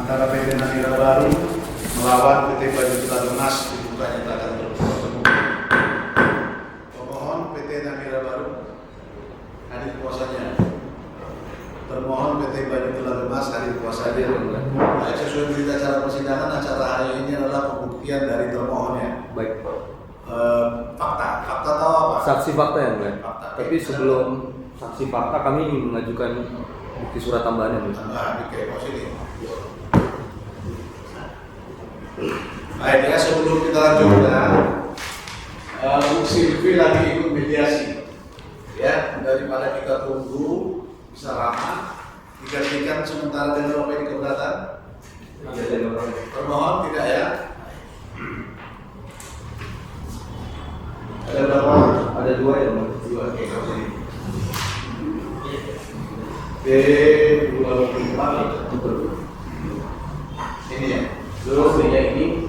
antara PT Namira Baru melawan PT Baju Telagemas dibukanya tagar bertemu. Pemohon PT Namira Baru hadir kuasanya. Termohon PT Baju Telagemas hadir kuasanya. Baik, sesuai berita acara persidangan, acara hari ini adalah pembuktian dari termohonnya. Baik. Fakta tahu apa? Saksi fakta ya, Mbak. Fakta. Tapi sebelum saksi fakta kami ingin mengajukan bukti surat tambahan ya, Mbak. Tambahan di kepos ini. Baik ya, sebelum kita lanjutkan, Bu Silvi lagi ikut mediasi. Ya, daripada kita tunggu bisa lama, digantikan sementara dengan apa yang keberatan. Termohon tidak ya? Ada berapa? Ada dua ya, Mbak. Dua. Oke, B24 ini ya. Terus ini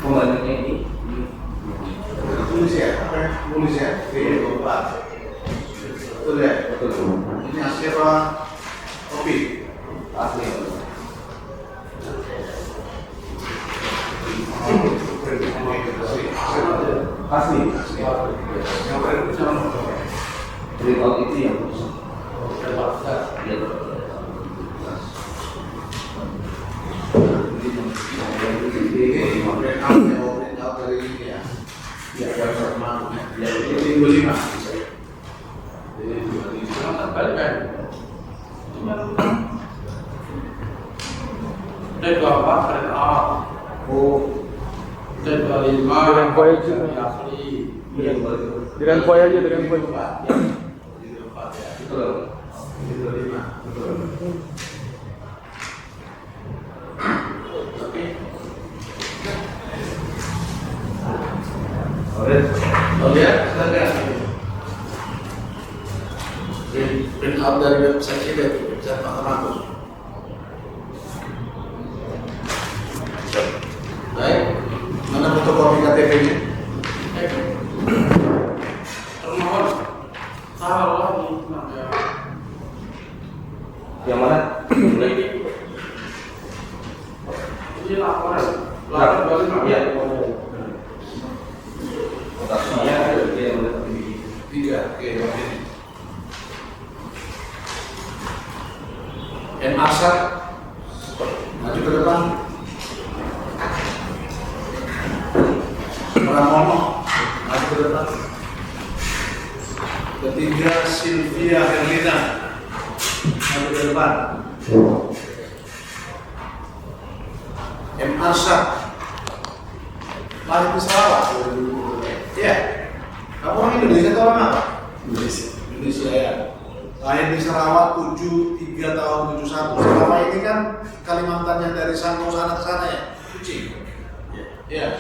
pembantunya ini. Tulis ya, tulis ya. B24. Betul ya? Betul. Ini hasil kopi. Asli. Asli. Dari tahun itu yang Dengan poin aja, dengan poin. Print out dari website kita, website Mahkamah Agung. Baik, mana fotokopi KTP-nya? Termohon salah lagi yang mana? ini laporan balik Iya. Kotaknya dia boleh 3, oke, oke. M. Arsad, maju ke depan. Pramono, maju ke depan. Ketiga, Sylvia Herlina, maju ke depan. M. Arsad, lahir di Sarawak. Ya, kamu orang Indonesia atau orang apa? Indonesia ya. Lahir di Sarawak 73 tahun 71. Selama ini kan Kalimantan yang dari Santo sana ke sana ya, Kucing. Ya.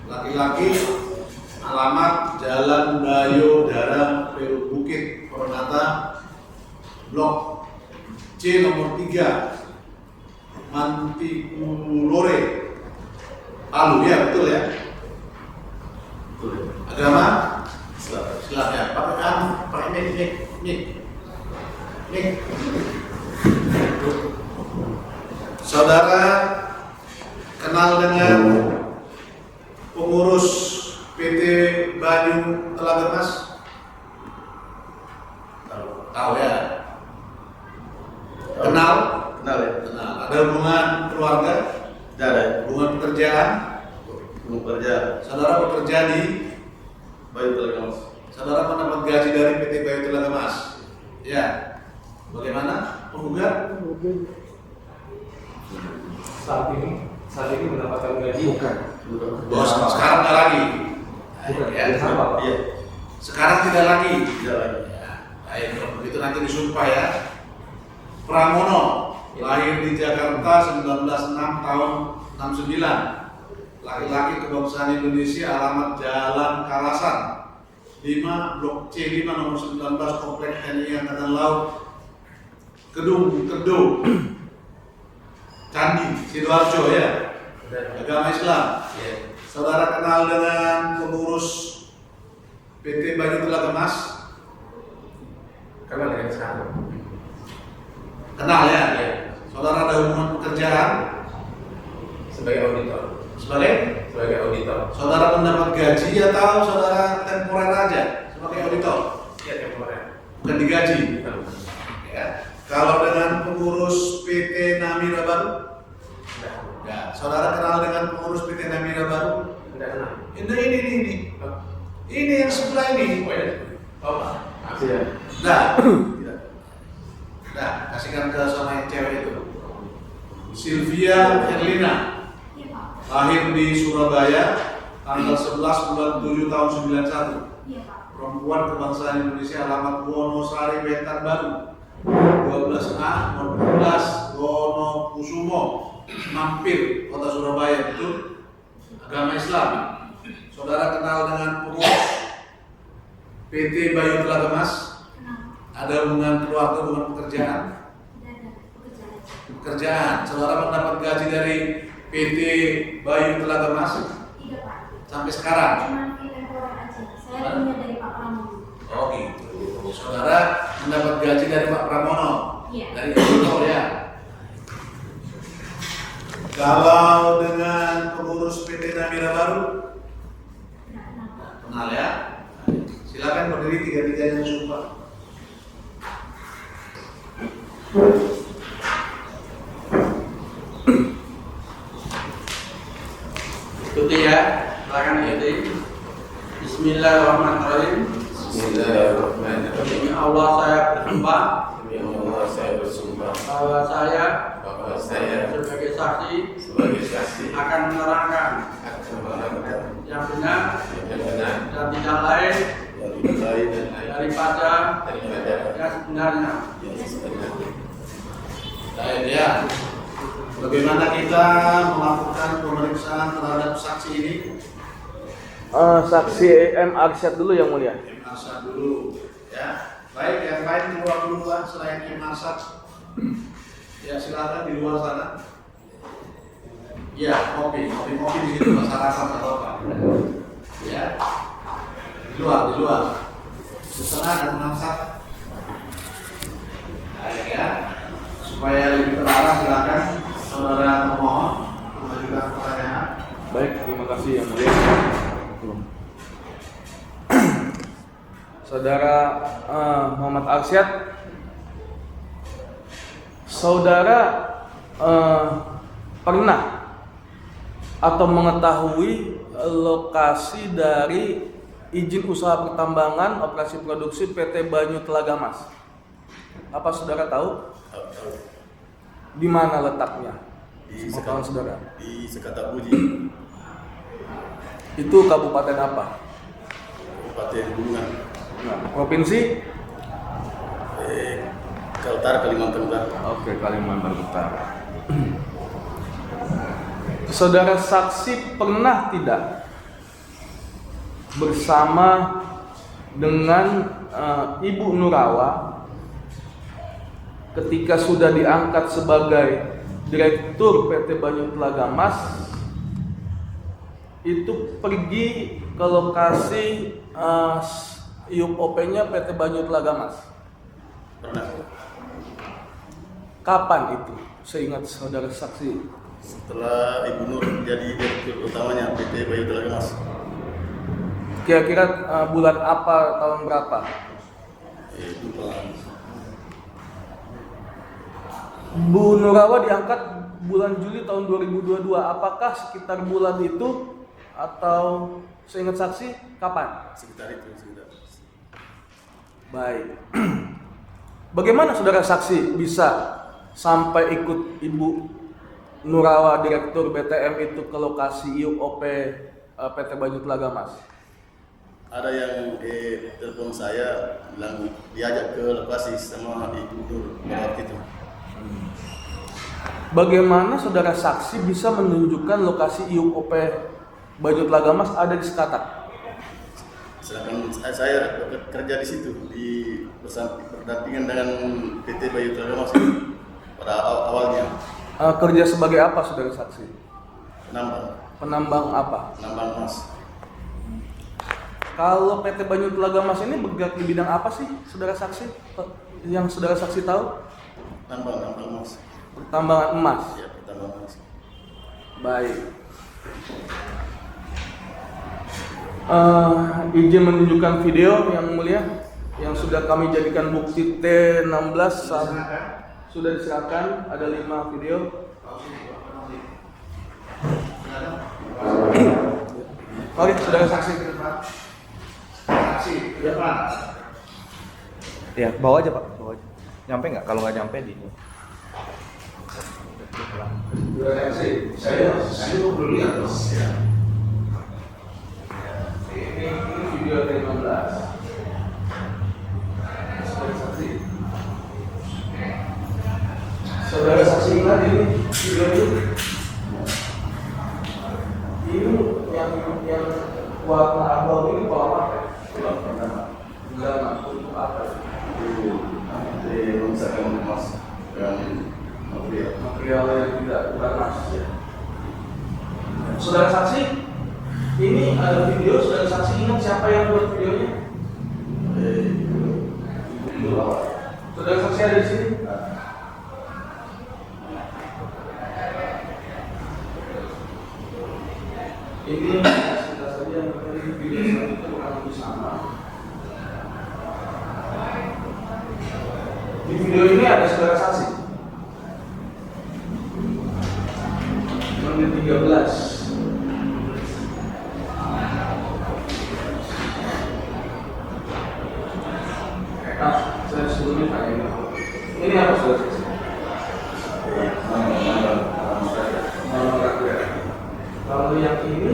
Laki-laki, alamat Jalan Bayo Darang Peru Bukit Permata, Blok C nomor 3, Mantikulore, Palu ya, betul ya. Agama Islam ya. Pakai nih. Saudara kenal dengan pengurus PT Baju Telagemas? Tahu ya. Kenal ya. Kenal. Ada hubungan keluarga? Tidak ada. Hubungan pekerjaan? Belum kerja. Saudara bekerja di Baju Telagemas. Saudara mendapat gaji dari PT Baju Telagemas. Ya. Bagaimana? Penggugat? Saat ini mendapatkan gaji. Bukan. Oh, sekarang tidak lagi. Bukan. Ya. Iya. Sekarang tidak lagi. Tidak lagi. Ya. Baik, kalau begitu nanti disumpah ya. Pramono, lahir di Jakarta 1906 tahun 69. Laki-laki kebangsaan Indonesia, alamat Jalan Kalasan 5, Blok C5 nomor 19, Komplek TNI Angkatan Laut, Kedung Kedo, Candi, Sidoarjo ya. Agama Islam. Saudara kenal dengan pengurus PT Baju Telagemas? Kenal dengan sekarang. Kenal ya? Saudara ada hubungan pekerjaan Sebagai auditor. sebagai Sebagai auditor. saudara mendapat gaji atau saudara temporer aja sebagai auditor? Iya, temporer. Bukan digaji. Bukan. Ya. Kalau dengan pengurus PT Namira Baru? Enggak. Ya. Saudara kenal dengan pengurus PT Namira Baru? Enggak kenal. Ini. Oh, Ini yang sebelah ini. oh ya. Oh, Pak. Iya. Nah, nah, kasihkan ke sama yang cewek itu. Sylvia Herlina, lahir di Surabaya, tanggal 11 bulan 7 tahun 91. Perempuan kebangsaan Indonesia, alamat Wonosari Wetan Baru, 12A, 14 Wonokusumo, Mampir, Kota Surabaya. Itu agama Islam. Saudara kenal dengan pengurus PT Bayu Telaga Mas? Ada hubungan keluarga, hubungan pekerjaan? Pekerjaan. Saudara mendapat gaji dari PT Bayu Telaga Mas? Tidak, Pak. Sampai sekarang? Cuma temporer aja. Saya punya dari Pak Pramono. Oh gitu. Saudara mendapat gaji dari Pak Pramono? Iya. Dari auditor ya? Kalau dengan pengurus PT Namira Baru? Tidak kenal, Pak. Kenal ya? Silakan berdiri tiga-tiganya sumpah. Ikuti ya. Silakan ikuti. Bismillahirrahmanirrahim. Bismillahirrahmanirrahim. Demi Allah saya bersumpah Demi Allah saya bersumpah bahwa saya bahwa saya sebagai saksi sebagai saksi akan menerangkan akan menerangkan yang benar yang benar dan tidak lain yang tidak lain dan lain daripada daripada yang sebenarnya. yang sebenarnya. Baik ya. Bagaimana kita melakukan pemeriksaan terhadap saksi ini? Saksi M. Arsyad dulu yang mulia. Im Arsad dulu, ya. Baik, yang lain keluar duluan selain Im Arsad. Ya silakan di luar sana. Ya, kopi di situ masyarakat atau apa? Ya, di luar. Di sana ada Im Arsad. Baik ya. Supaya lebih terarah silakan saudara pemohon mengajukan pertanyaan. Baik, terima kasih yang mulia. Saudara Muhammad Arsyad, saudara pernah atau mengetahui lokasi dari izin usaha pertambangan operasi produksi PT Banyu Telaga Mas? Apa saudara tahu? Di mana letaknya? Di Pengetahuan saudara. di Sekatabuji, Itu kabupaten apa? Kabupaten Gunungan, Nah, provinsi? Kaltar, Kalimantan Utara. Oke, Kalimantan Utara. Saudara saksi pernah tidak bersama dengan Ibu Nurawa ketika sudah diangkat sebagai Direktur PT Banyu Telaga Mas itu pergi ke lokasi IUP-nya PT Banyu Telaga Mas? Pernah. Kapan itu? Seingat saudara saksi. Setelah Ibu Nur jadi direktur utamanya PT Bayu Telaga Mas. Kira-kira bulan apa, tahun berapa? Lupa. Bu Nurawa diangkat bulan Juli tahun 2022. Apakah sekitar bulan itu atau seingat saksi kapan? Sekitar itu, sekitar. Baik. Bagaimana saudara saksi bisa sampai ikut Ibu Nurawa Direktur BTM itu ke lokasi IUP PT Banyu Telaga Mas? Ada yang telepon saya bilang diajak ke lokasi sama Ibu Nur pada waktu itu. Bagaimana saudara saksi bisa menunjukkan lokasi IUP Banyu Telaga Mas ada di Sekatak? Sedangkan saya kerja di situ berdampingan dengan PT Bayu Telaga Mas pada awalnya. Kerja sebagai apa saudara saksi? Penambang, Penambang apa? penambang emas. Kalau PT Banyu Telaga Mas ini bergerak di bidang apa sih saudara saksi? Yang saudara saksi tahu? Nambang emas. pertambangan emas. Ya, pertambangan emas. Baik. Izin menunjukkan video yang mulia yang sudah kami jadikan bukti T16 sudah diserahkan. Ada 5 video. Oke, saudara saksi. Saksi, ya Pak. Ya, bawa aja Pak, bawa aja. Nyampe nggak? Kalau nggak nyampe di Saudara saksi, Saya belum lihat dong. ini video T16. Saudara saksi. Saudara saksi ingat ini video ini yang warna abu ini pola apa? Pola pertama. Enggak untuk apa? Memisahkan emas dengan Material yang tidak beranas. Saudara saksi, ini ada video. Saudara saksi ingat siapa yang buat videonya? Saudara saksi ada di sini. Ini kita saja dari video selanjutnya bukan lebih sama. Di video ini ada saudara saksi. Menit 13. Nah, saya sebelumnya tanya ini. Ini apa saudara saksi? Kalau yang ini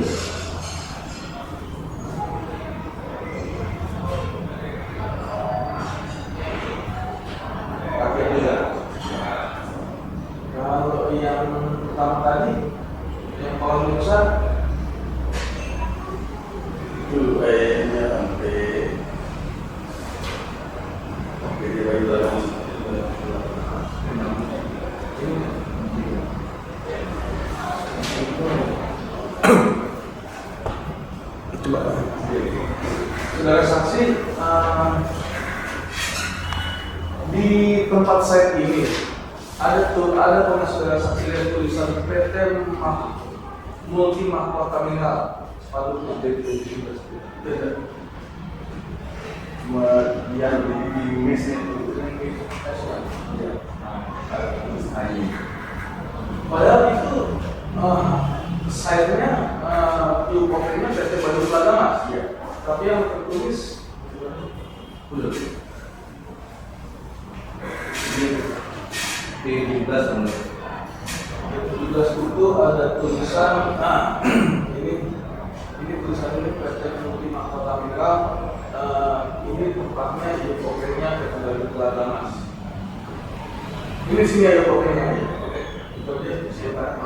pakai juga. Kalau yang pertama tadi yang paling besar itu ini sampai di Bayu Dalam. saudara saksi, di tempat saya ini ada pernah saudara saksi lihat tulisan PT Multi Mahkota Mineral sepatu putih itu Cuma dia di mesnya itu. padahal itu site-nya UPOP-nya PT Bayu Lagamas. Tapi yang tertulis udah P17 namanya. P17 itu ada tulisan ini tulisan ini PT Multi Mahkota Mineral. Ini tempatnya UPOP-nya PT Bayu Lagamas. Ini sini ada UPOP-nya. Itu aja siapa?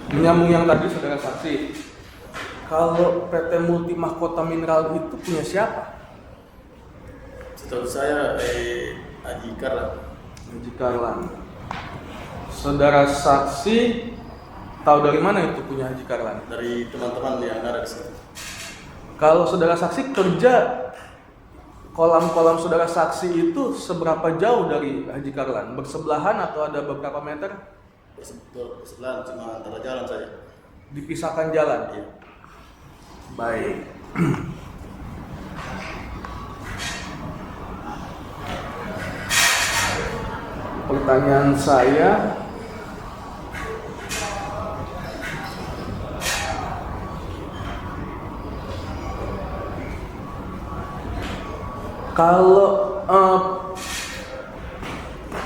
Menyambung yang tadi saudara saksi, kalau PT Multi Mahkota Mineral itu punya siapa? Setahu saya Haji Karlan. Haji Karlan. Saudara saksi tahu dari mana itu punya Haji Karlan? Dari teman-teman yang ada di situ. Kalau saudara saksi kerja, kolam-kolam saudara saksi itu seberapa jauh dari Haji Karlan? Bersebelahan atau ada beberapa meter? Bersebelahan, cuma antara jalan saja. Dipisahkan jalan? Iya. Baik. Pertanyaan saya, kalau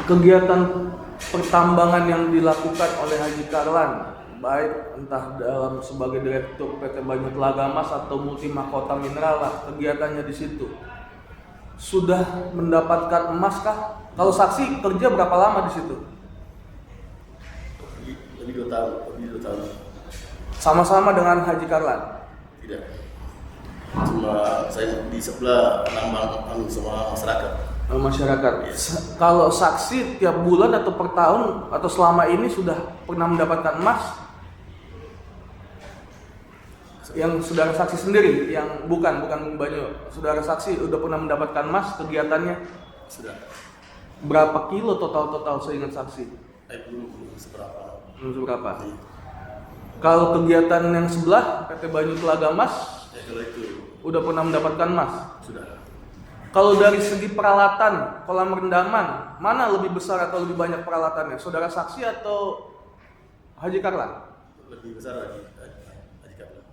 kegiatan pertambangan yang dilakukan oleh Haji Karlan, baik entah dalam sebagai direktur PT Bayu Lagamas atau Multi Mahkota Mineral lah, kegiatannya di situ sudah mendapatkan emas kah? Kalau saksi kerja berapa lama di situ? Lebih 2 tahun. Sama-sama dengan Haji Karlan? Tidak. Cuma saya di sebelah nambang sama masyarakat. Masyarakat. Kalau saksi tiap bulan atau per tahun atau selama ini sudah pernah mendapatkan emas? Yang saudara saksi sendiri, yang bukan Bung Banyo, saudara saksi udah pernah mendapatkan emas kegiatannya Sudah. berapa kilo total seingat saksi? Belum seberapa. Belum seberapa. Iya. Kalau kegiatan yang sebelah PT Banyu Telaga Mas Kalau itu udah pernah mendapatkan emas. sudah. Kalau dari segi peralatan kolam rendaman, mana lebih besar atau lebih banyak peralatannya? Saudara saksi atau Haji Karlan? Lebih besar lagi. Haji Karlan.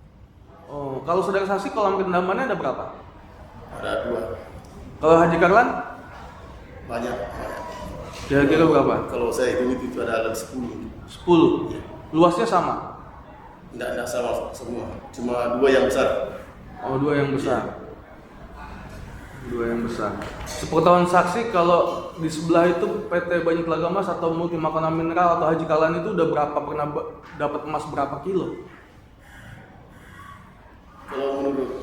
Oh, kalau saudara saksi kolam rendamannya ada berapa? Ada 2. Kalau Haji Karlan? Banyak. Kira-kira berapa? Kalau saya hitung itu ada 10. 10. Luasnya sama? Enggak sama semua. Cuma 2 yang besar. Oh, 2 yang besar. 2 yang besar. Sepengetahuan saksi, kalau di sebelah itu PT Banyu Telaga Mas atau Multi Makanan Mineral atau Haji Karlan itu udah pernah dapat emas berapa kilo? Kalau menurut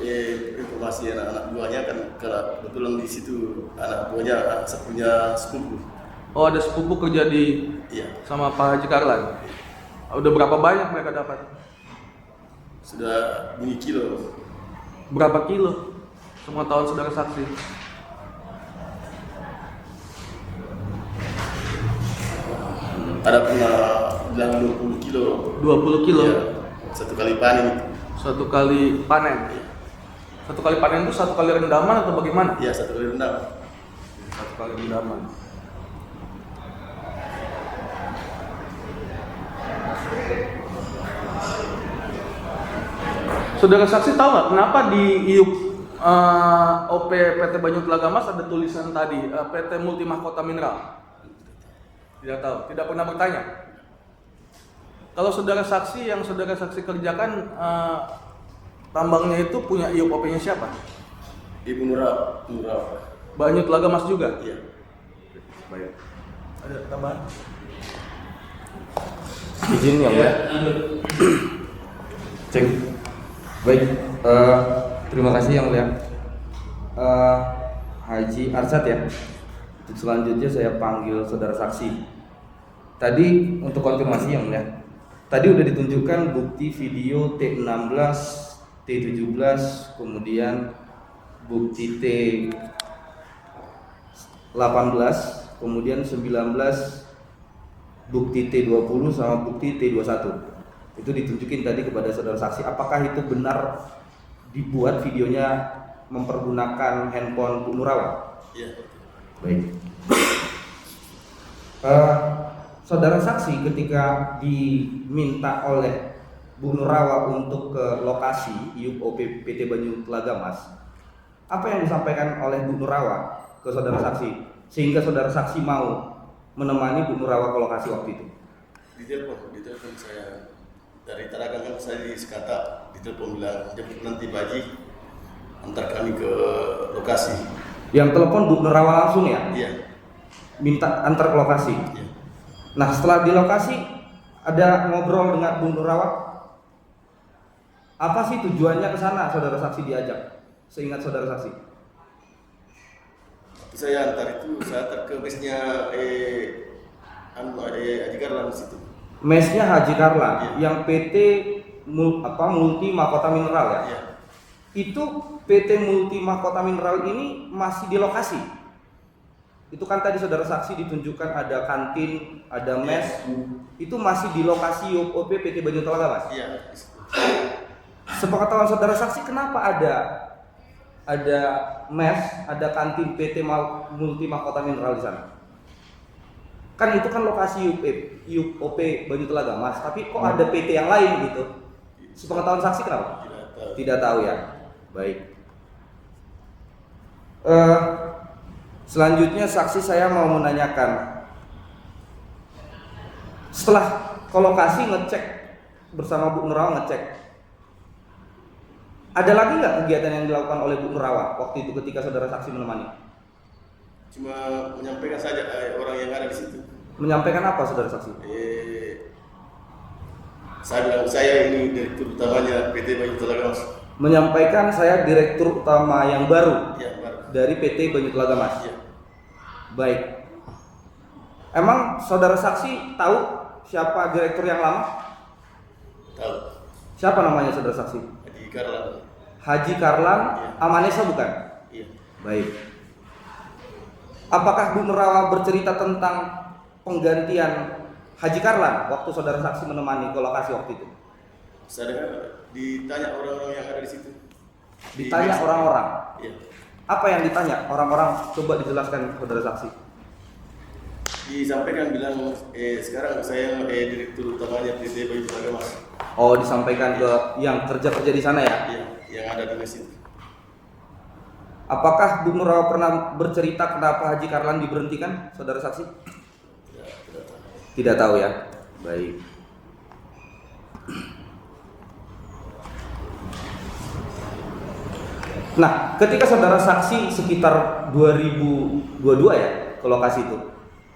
informasi anak-anak buahnya kan karena kebetulan di situ anak buahnya punya sepupu. Oh, ada sepupu kerja di Iya. sama Pak Haji Karlan. Udah berapa banyak mereka dapat? Sudah bunyi kilo. Berapa kilo? Semua tahun saudara saksi. Ada pernah bilang 20 kilo. 20 kilo. Iya. Satu kali panen itu. Satu kali panen. Satu kali panen itu satu kali rendaman atau bagaimana? Iya, satu kali rendam. Satu kali rendaman. Saudara saksi tahu nggak kenapa di IUP OP PT Banyu Telaga Mas ada tulisan tadi PT Multi Mahkota Mineral? Tidak tahu, tidak pernah bertanya. Kalau saudara saksi yang saudara saksi kerjakan tambangnya itu punya IUP OP-nya siapa? Ibu Nurul. Banyu Telaga Mas juga? Iya. Baik. Ada tambahan? Izin yang mulia. Cek. Baik, terima kasih yang mulia. Haji Arsad ya. Untuk selanjutnya saya panggil saudara saksi. Tadi untuk konfirmasi yang mulia. Tadi udah ditunjukkan bukti video T16, T17, kemudian bukti T18, kemudian 19, bukti T20 sama bukti T21. Itu ditunjukin tadi kepada saudara saksi. Apakah itu benar dibuat videonya mempergunakan handphone Bu Nurawa? Iya. Baik. Saudara saksi ketika diminta oleh Bu Nurawa untuk ke lokasi IUP OP PT Banyu Telaga Mas, apa yang disampaikan oleh Bu Nurawa ke saudara saksi sehingga saudara saksi mau menemani Bu Nurawa ke lokasi waktu itu? Ditelepon saya dari Tarakan kan saya di Sekata, ditelepon bilang jemput nanti Baji antar kami ke lokasi. Yang telepon Bu Nurawa langsung ya? Iya. Minta antar ke lokasi. Iya. Nah setelah di lokasi ada ngobrol dengan Bu Nurawa. Apa sih tujuannya ke sana saudara saksi diajak? Seingat saudara saksi. Saya antar itu, saya antar ke mesnya Haji Karlan di situ. Mesnya Haji Karlan Iya. yang PT Multi Mahkota Mineral ya. Iya. Itu PT Multi Mahkota Mineral ini masih di lokasi. Itu kan tadi saudara saksi ditunjukkan ada kantin, ada mes. Itu masih di lokasi OP PT Banyu Telaga Mas. Iya. Di situ. Sepengetahuan saudara saksi kenapa ada mes, ada kantin PT Multi Mahkota Mineral di sana? Kan itu kan lokasi IUP OP Banyu Telaga Mas, tapi kok ada PT yang lain gitu? Sepengetahuan saksi kenapa? Tidak tahu. Tidak tahu ya. Baik. Selanjutnya saksi saya mau menanyakan, setelah ke lokasi ngecek bersama Bu Nurawa ngecek, ada lagi nggak kegiatan yang dilakukan oleh Bu Nurawa waktu itu ketika saudara saksi menemani? Cuma menyampaikan saja orang yang ada di situ. Menyampaikan apa saudara saksi? Saya bilang saya ini direktur utamanya PT Banyu Telaga Mas. Menyampaikan saya direktur utama yang baru Iya, baru. dari PT Banyu Telaga Mas. Iya. Baik. Emang saudara saksi tahu siapa direktur yang lama? Tahu. Siapa namanya saudara saksi? Jadi Karlan. Haji Karlan Iya. Amanesa bukan? Iya. Baik. Apakah Bu Nurawa bercerita tentang penggantian Haji Karlan waktu saudara saksi menemani ke lokasi waktu itu? Saya dengar ditanya orang-orang yang ada di situ. Ditanya orang-orang. Iya. Apa yang ditanya orang-orang? Coba dijelaskan saudara saksi. Disampaikan bilang sekarang saya direktur utamanya PT Banyut Lagamas. Oh, disampaikan ke yang kerja-kerja di sana ya? Iya, yang ada di mesin. Apakah Bu Nurawa pernah bercerita kenapa Haji Karlan diberhentikan, saudara saksi? Tidak tahu. Tidak tahu ya. Baik. Nah, ketika saudara saksi sekitar 2022 ya ke lokasi itu,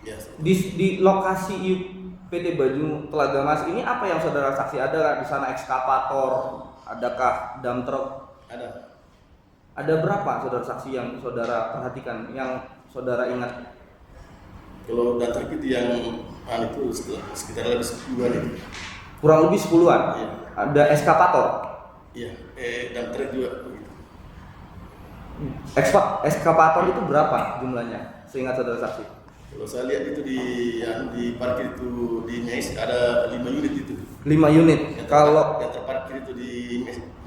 Iya. di lokasi PT Baju Telaga Mas ini apa yang saudara saksi? Ada di sana ekskavator, adakah dump truck? Ada. Ada berapa saudara saksi yang saudara perhatikan, yang saudara ingat? Kalau data itu yang itu sekitar lebih 10-an itu. Kurang lebih 10-an. Iya. Ada ekskavator. Iya, dan truk juga begitu. Ekskavator itu berapa jumlahnya? Seingat saudara saksi. Kalau saya lihat itu di parkir itu di mes ada 5 unit itu. 5 unit. Kalau yang terparkir itu di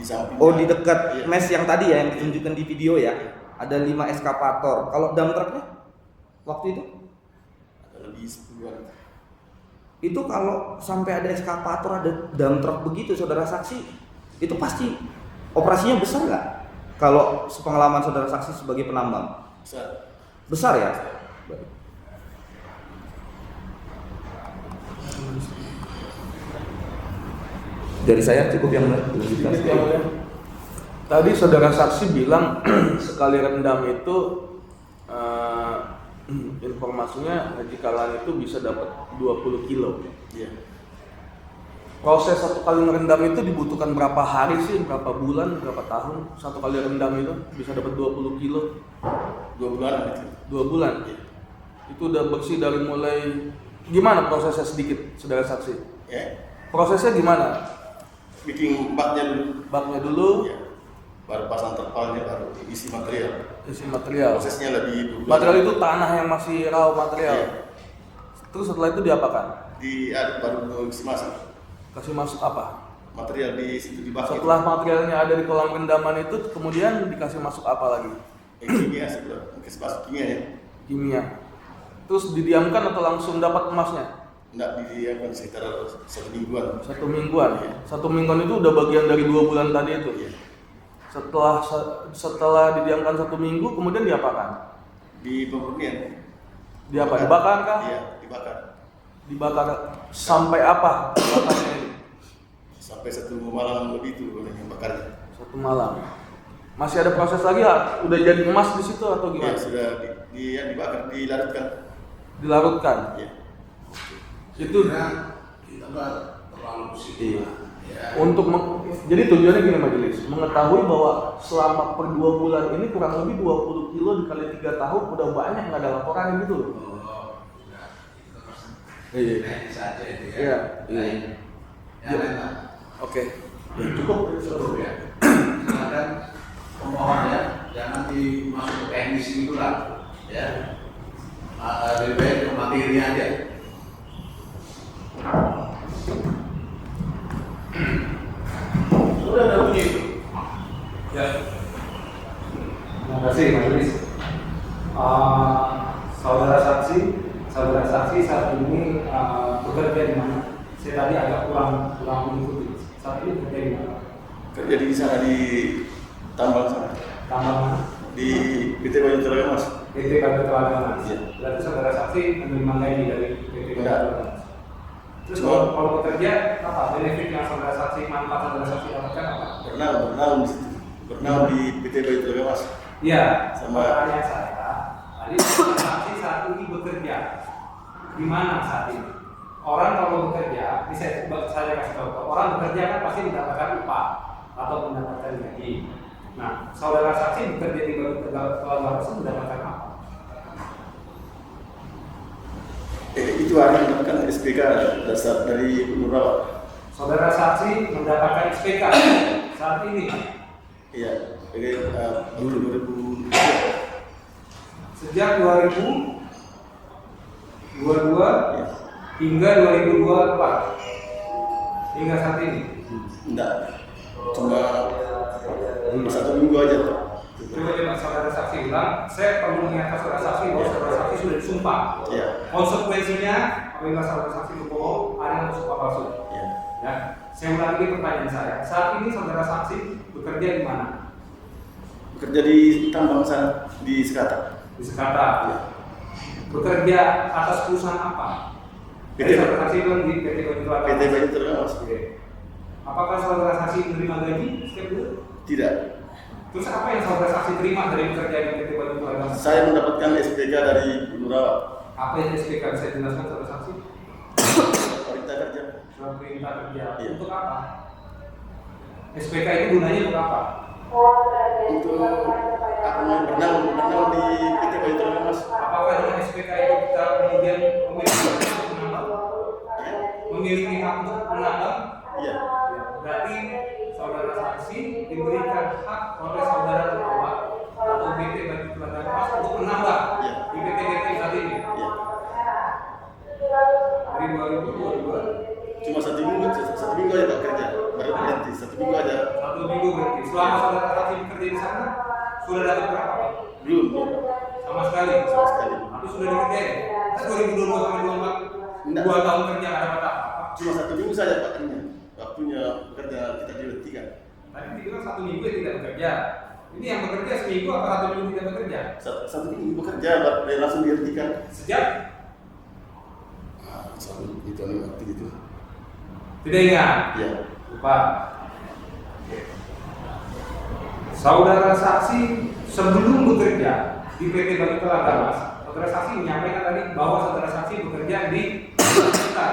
samping. oh di dekat Iya. mes yang tadi ya yang ditunjukkan di video ya, ada 5 ekskavator. Kalau dump trucknya waktu itu? Ada lebih 10-an. Itu kalau sampai ada ekskavator, ada dump truck begitu, saudara saksi, itu pasti operasinya besar nggak? Kalau sepengalaman saudara saksi sebagai penambang, Besar. besar ya? Dari saya cukup yang Sedikit yang mulia. Tadi saudara saksi bilang sekali rendam itu informasinya Haji Karlan itu bisa dapat 20 kilo. Iya. Proses satu kali merendam itu dibutuhkan berapa hari sih, berapa bulan, berapa tahun? Satu kali rendam itu bisa dapat 20 kilo. 2 bulan itu. 2 bulan. Iya. Itu udah bersih dari mulai gimana prosesnya sedikit, saudara saksi? Ya. Prosesnya gimana? Bikin baknya dulu. Baknya dulu, Iya. Baru pasang terpalnya, baru isi material. isi material. Prosesnya lebih Material itu tanah yang masih raw material. Iya. Terus setelah itu diapakan? baru isi masak. Kasih masuk apa? Material di situ dibakar. Setelah materialnya ada di kolam rendaman itu, kemudian dikasih masuk apa lagi? Kimia sebelah, kasih masuk kimia ya. Kimia. Terus didiamkan atau langsung dapat emasnya? Enggak didiamkan sekitar 1 mingguan. 1 mingguan. Iya. 1 mingguan itu udah bagian dari 2 bulan tadi itu. Iya. Setelah didiamkan 1 minggu, kemudian diapakan? Di pemurnian. Diapa? Dibakar kah? Iya, dibakar. Dibakar sampai apa? Bakarnya ini? Sampai 1 malam lebih itu yang bakarnya. 1 malam. Masih ada proses lagi ya? Udah jadi emas di situ atau Iya, gimana? sudah dibakar, dilarutkan. Dilarutkan. Iya. Itu kita nggak terlalu positif. iya. Ya. Jadi tujuannya gini majelis, mengetahui bahwa selama per 2 bulan ini kurang lebih 20 kilo dikali 3 tahun udah banyak, nggak ada laporan gitu. Oh, sudah. Itu masih Iya. teknis saja itu ya. Iya. Baik. Ya, Lena. Oke. Cukup seluruh ya. Silakan pemohon ya, jangan dimasuk ke teknis itu lah, ya. Lebih baik ke materi aja. Sudah ada bunyi itu. Ya. Terima kasih majelis. Saudara saksi saat ini bekerja di mana? Saya tadi agak kurang mengikuti. Saat ini bekerja di mana? Kerja di sana di tambang sana. Tambang mana? Di PT Banyut Lagamas. PT Banyut Lagamas. Iya. Berarti saudara saksi menerima gaji dari PT Banyut Enggak. Lagamas. Terus Cuma- kalau bekerja apa? Benefit yang saudara saksi, manfaat saudara saksi dapatkan apa? Berenang di situ. Berenang di PT Banyut Lagamas. Iya. Sama- Pertanyaan saya, tadi saudara saksi saat ini bekerja di mana saat ini? Orang kalau bekerja, saya kasih tahu, orang bekerja kan pasti mendapatkan upah atau mendapatkan gaji. Nah, saudara saksi bekerja di Telaga Mas mendapatkan apa? Itu hari mendapatkan SPK dasar dari Nurawa. Saudara saksi mendapatkan SPK saat ini Iya, dulu 2000. sejak 2022 Ya. hingga 2024 hingga saat ini. Enggak, cuma 1 minggu aja Pak. Coba saudara saksi bilang, saya perlu mengingatkan saudara saksi bahwa saudara saksi sudah disumpah. Iya. Konsekuensinya apabila saudara saksi berbohong, ada yang bersumpah palsu. Iya. Ya, saya ulangi lagi pertanyaan saya. Saat ini saudara saksi bekerja di mana? Bekerja di tambang sana di Sekata. Di Sekata. Iya. Bekerja atas perusahaan apa? PT. Jadi saudara saksi bilang di PT Baju Telaga. PT Baju Telaga Mas. Oke. Apakah saudara saksi menerima gaji setiap bulan? Tidak. Terus apa yang saudara saksi terima dari bekerja di PT Baju Telaga? Saya mendapatkan SPK dari Nurawa. Apa yang SPK bisa jelaskan saudara saksi? Perintah kerja. Surat perintah kerja. Iya. Untuk apa? SPK itu gunanya untuk apa? Untuk aku berenang di PT Baju Telaga Mas. Apakah dengan SPK itu kita kemudian memiliki hak untuk menambang? Ya. Memiliki hak untuk menambang? Iya. Berarti saudara saksi diberikan hak oleh saudara perawat atau PT Baju Telaga Mas untuk menambang Iya. di PT saat ini. Iya. Dari 2022 Cuma 1 minggu aja Pak kerja. Baru berhenti 1 minggu aja. 1 minggu berarti. Selama saudara saksi bekerja di sana sudah dapat berapa Pak? Belum. Sama sekali. Sama sekali. Tapi sudah dikerjain. Kan 2022 sampai 24 Enggak. 2 tahun kerja nggak dapat apa-apa. Cuma 1 minggu saja Pak kerja. Waktunya bekerja kita dihentikan. Tadi dibilang 1 minggu yang tidak bekerja. Ini yang bekerja seminggu apa 1 minggu tidak bekerja? 1 minggu bekerja Pak, langsung dihentikan. Sejak Selalu itu waktu itu. tidak ingat. Iya. Lupa. Saudara saksi sebelum bekerja di PT Baju Telaga Mas, saudara saksi menyampaikan tadi bahwa saudara saksi bekerja di sekitar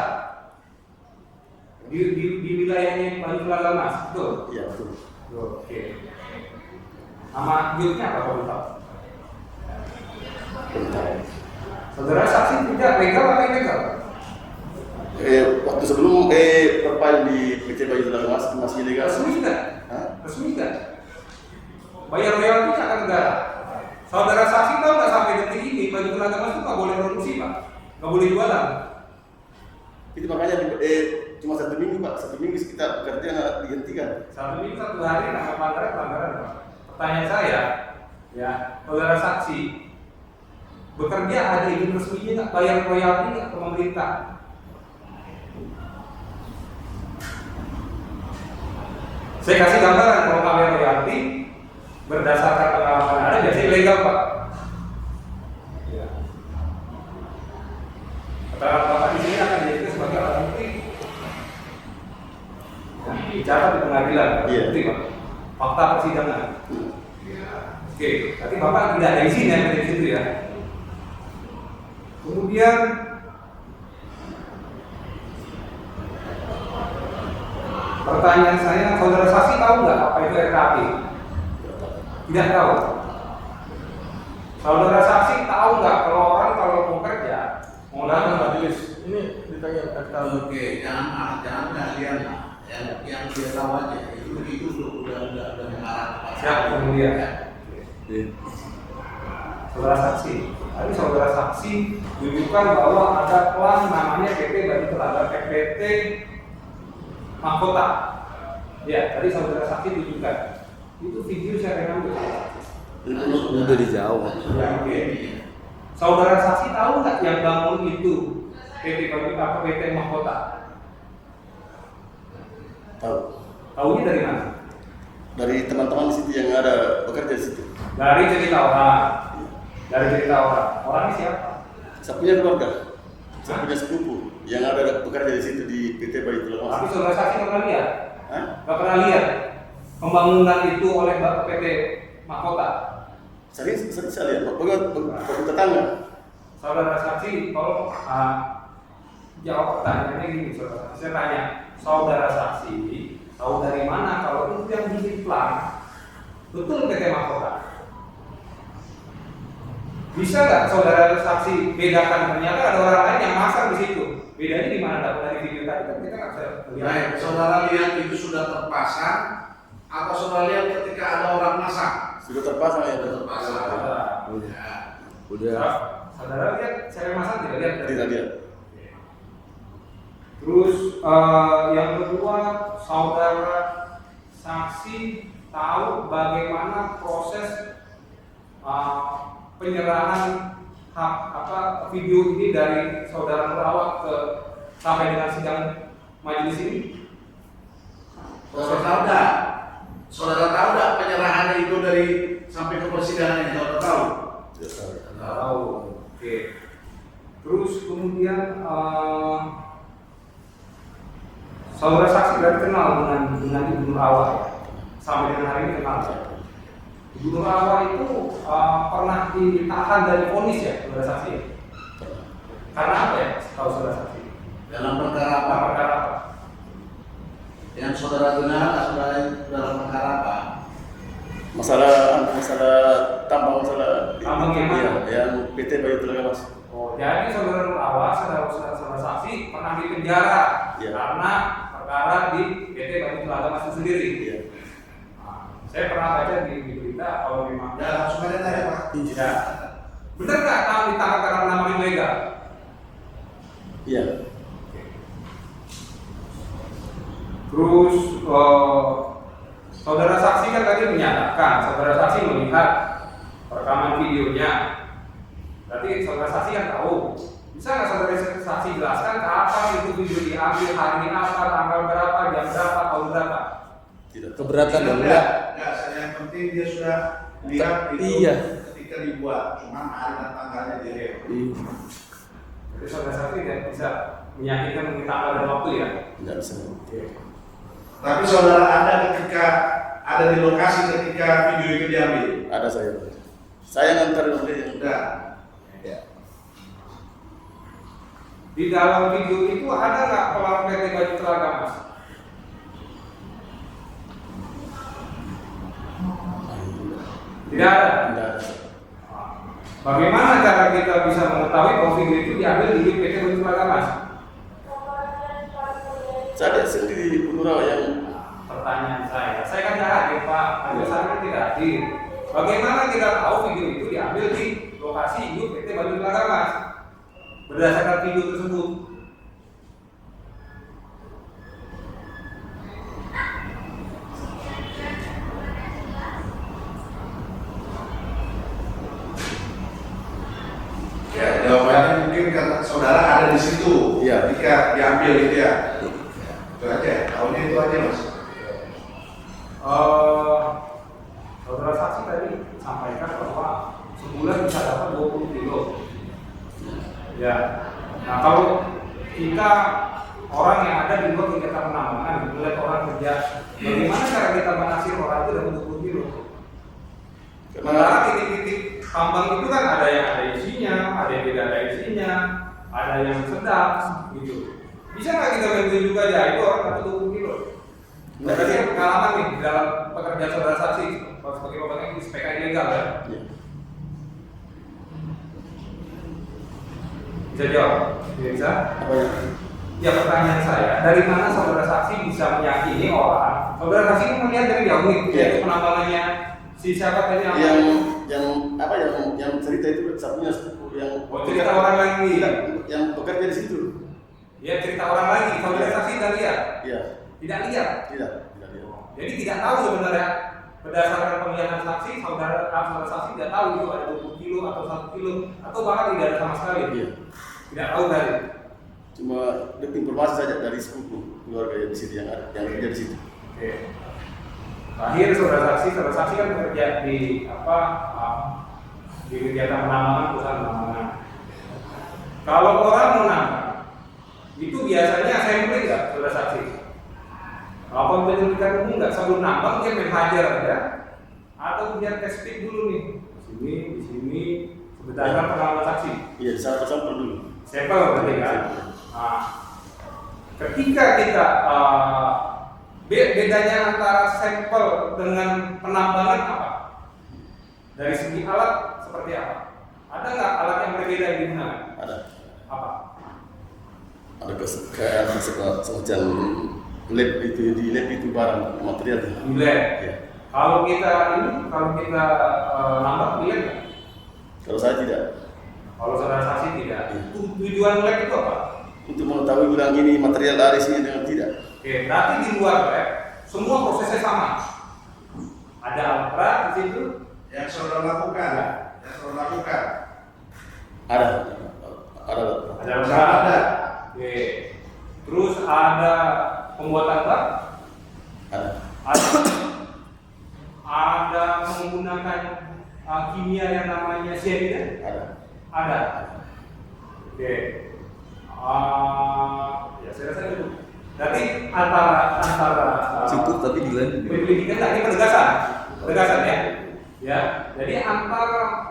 di wilayahnya Baju Telaga Mas, betul? Iya betul. Oke. Nama judulnya apa Pak Ustaz? Bentar. Saudara saksi tidak legal atau ilegal? Waktu sebelum perpal di PT Baju Telaga Mas masih ilegal. Resmi tidak? Hah? Resmi tidak? Bayar royalti ke negara. Saudara saksi tahu nggak sampai detik ini Baju Telaga Mas itu nggak boleh produksi Pak, nggak boleh jualan. Itu makanya cuma 1 minggu Pak, 1 minggu kita bekerja dihentikan. 1 minggu 1 hari nggak pelanggaran Pak. Pertanyaan saya, ya saudara saksi bekerja ada izin resminya nggak, bayar royalti nggak ke pemerintah? Saya kasih gambaran kalau bayar royalti berdasarkan pengalaman ada biasanya ilegal Pak. Ya. Keterangan Bapak di sini akan dijadikan sebagai alat bukti. Nah, bicara di pengadilan, Iya. bukti Pak. Fakta persidangan. Oke, tapi Bapak tidak ada izin ya dari situ ya. Kemudian pertanyaan saya, saudara saksi tahu nggak apa itu RKAP? Tidak tahu. Saudara saksi tahu nggak kalau orang kalau mau kerja mau datang majelis? Ini ditanya RKAP. Oke, jangan kalian yang dia tahu aja itu udah mengarah. Siap kemudian. Saudara saksi, tadi saudara saksi tunjukkan bahwa ada klan namanya PT Baju Telaga, PT Mahkota. Ya, tadi saudara saksi tunjukkan. Itu video saya ambil. Udah dijawab. Ya, oke. Saudara saksi tahu nggak yang bangun itu PT Baju apa PT Mahkota? Tahu. Tahunya dari mana? Dari teman-teman di situ yang ada bekerja di situ. Dari cerita orang. Dari cerita orang. Orangnya siapa? Saya punya keluarga, saya punya sepupu yang ada bekerja di situ di PT Baju Telaga Mas. Tapi saudara saksi nggak pernah lihat? Hah? Nggak pernah lihat pembangunan itu oleh Bapak PT Mahkota. Sering saya lihat, pokoknya tetangga. Saudara saksi, tolong jawab pertanyaannya gini, saudara. Saya tanya, saudara saksi tahu dari mana kalau itu yang bikin plan betul PT Mahkota? Bisa nggak saudara saksi bedakan ternyata ada orang lain yang masang di situ? Bedanya di mana dapat dari video tadi kan kita nggak bisa lihat. Baik, saudara lihat itu sudah terpasang atau saudara lihat ketika ada orang masak? Sudah terpasang ya. Sudah terpasang. Ya. Udah. Saudara lihat saya masak tidak lihat? Tidak lihat. Terus yang kedua, saudara saksi tahu bagaimana proses penyerahan hak video ini dari saudara Murawak ke sampai dengan sidang majelis ini? Saudara tahu nggak penyerahannya itu dari sampai ke persidangan ini? Saudara tahu? Tidak tahu. Tahu. Oke. Terus kemudian saudara saksi berarti kenal dengan Ibu Nur Awa ya? Sampai dengan hari ini kenal ya? Ibu Nur Awa itu pernah ditahan dari vonis ya, saudara saksi? Karena apa ya? Tahu saudara saksi? Dalam perkara apa? Perkara apa? Yang saudara dengar, saudara dalam perkara apa? Masalah tambang Tambang yang mana? yang PT Bayu Telaga Mas. Oh, jadi saudara Nur Awa, saudara saksi pernah dipenjara Iya. karena perkara di PT Bayu Telaga Mas itu sendiri. Iya. Saya pernah baca di berita kalau memang Ya, langsung aja tanya Pak. ya. Benar nggak tahu ditangkap karena penambangan ilegal? Iya. Terus saudara saksi kan tadi menyatakan, saudara saksi melihat rekaman videonya. Berarti saudara saksi kan tahu. Bisa nggak saudara saksi jelaskan kapan itu video diambil, hari apa, tanggal berapa, jam berapa, tahun berapa? Tidak. Keberatan dong Tidak, enggak? enggak, yang penting dia sudah lihat itu Iya. ketika dibuat, cuma hari dan tanggalnya direm. Jadi saudara saksi tidak bisa meyakinkan mengenai tanggal dan waktu ya. Tidak bisa. Tapi saudara ada ketika ada di lokasi ketika video itu diambil. Ada saya. Saya ngantar nanti. Sudah. Ya. Di dalam video itu ada nggak pelang PT Baju Telaga Mas? Tidak ada. Tidak ada. Bagaimana cara kita bisa mengetahui bahwa video itu diambil di PT Baju Telaga Mas? Saya lihat sendiri Punurawa yang Pertanyaan saya kan tidak hadir Pak, ada saya tidak hadir. Bagaimana kita tahu video itu diambil di lokasi induk PT Baju Telaga Mas? Berdasarkan video tersebut. Ya, jawabannya mungkin karena saudara ada di situ. Iya. Ketika diambil itu ya. Itu aja. Tahunya itu aja Mas. Saudara saksi tadi sampaikan bahwa sebulan bisa dapat 20 kilo. Ya. Nah kalau kita orang yang ada di luar kegiatan penambangan, melihat orang kerja, bagaimana cara kita mengasih orang itu dapat 20 kilo? Sementara titik-titik tambang itu kan ada yang ada isinya, ada yang tidak ada isinya, ada yang sedap, gitu. Bisa nggak kita bantuin juga ya itu orang dapat 20 kilo? Nah, tadi pengalaman nih dalam pekerjaan saudara saksi sebagai pemegang SPK ilegal ya. Iya. Bisa jawab? Bisa? Apa ya? Ya pertanyaan saya, dari mana saudara saksi bisa meyakini orang? Saudara saksi kan melihat dari jauh nih, Iya. yaitu penambangannya si siapa tadi namanya? yang cerita itu satunya sepupu yang Oh, cerita orang lagi. yang bekerja di situ. Ya cerita orang lagi, saudara Iya. saksi tidak lihat? Iya. Tidak lihat? Tidak lihat. Jadi tidak tahu sebenarnya berdasarkan penglihatan saksi, saudara saksi tidak tahu itu ada 20 kilo atau 1 kilo atau bahkan tidak ada sama sekali. Iya. Tidak tahu dari. Cuma informasi saja dari sepupu keluarga yang di situ yang kerja di situ. Oke. Terakhir saudara saksi kan bekerja di di kegiatan penambangan, perusahaan penambangan. Kalau orang mau nambang, itu biasanya sampling nggak saudara saksi? Kalau penyelidikan umum nggak sebelum nambang dia main hajar ya, atau dia tes fit dulu nih, di sini berdasarkan pengalaman saksi. Iya, satu sampel dulu. Sampel berarti kan. Nah, ketika kita bedanya antara sampel dengan penambangan apa? Dari segi alat seperti apa? Ada nggak alat yang berbeda yang digunakan? Ada. Apa? ada kayak semacam lab itu, di lab itu barang material. Di lab. Ya. Kalau kita nambah di lab nggak? Kalau saya tidak. Kalau saudara saksi tidak. Iya. Tujuan lab itu apa? Untuk mengetahui bilang ini material aris ini dengan tidak. Oke, berarti di luar lab semua prosesnya sama. Ada alat berat di situ. Yang saudara lakukan, Ada. Ada alat berat. ada. Oke. Terus ada pembuatan bak. Ada. Ada menggunakan kimia yang namanya cyanida. Ada. Oke. Ya saya rasa itu. Berarti antara Cukup tapi dilanjut. penyelidikan tadi penegasan ya. Ya. Jadi antara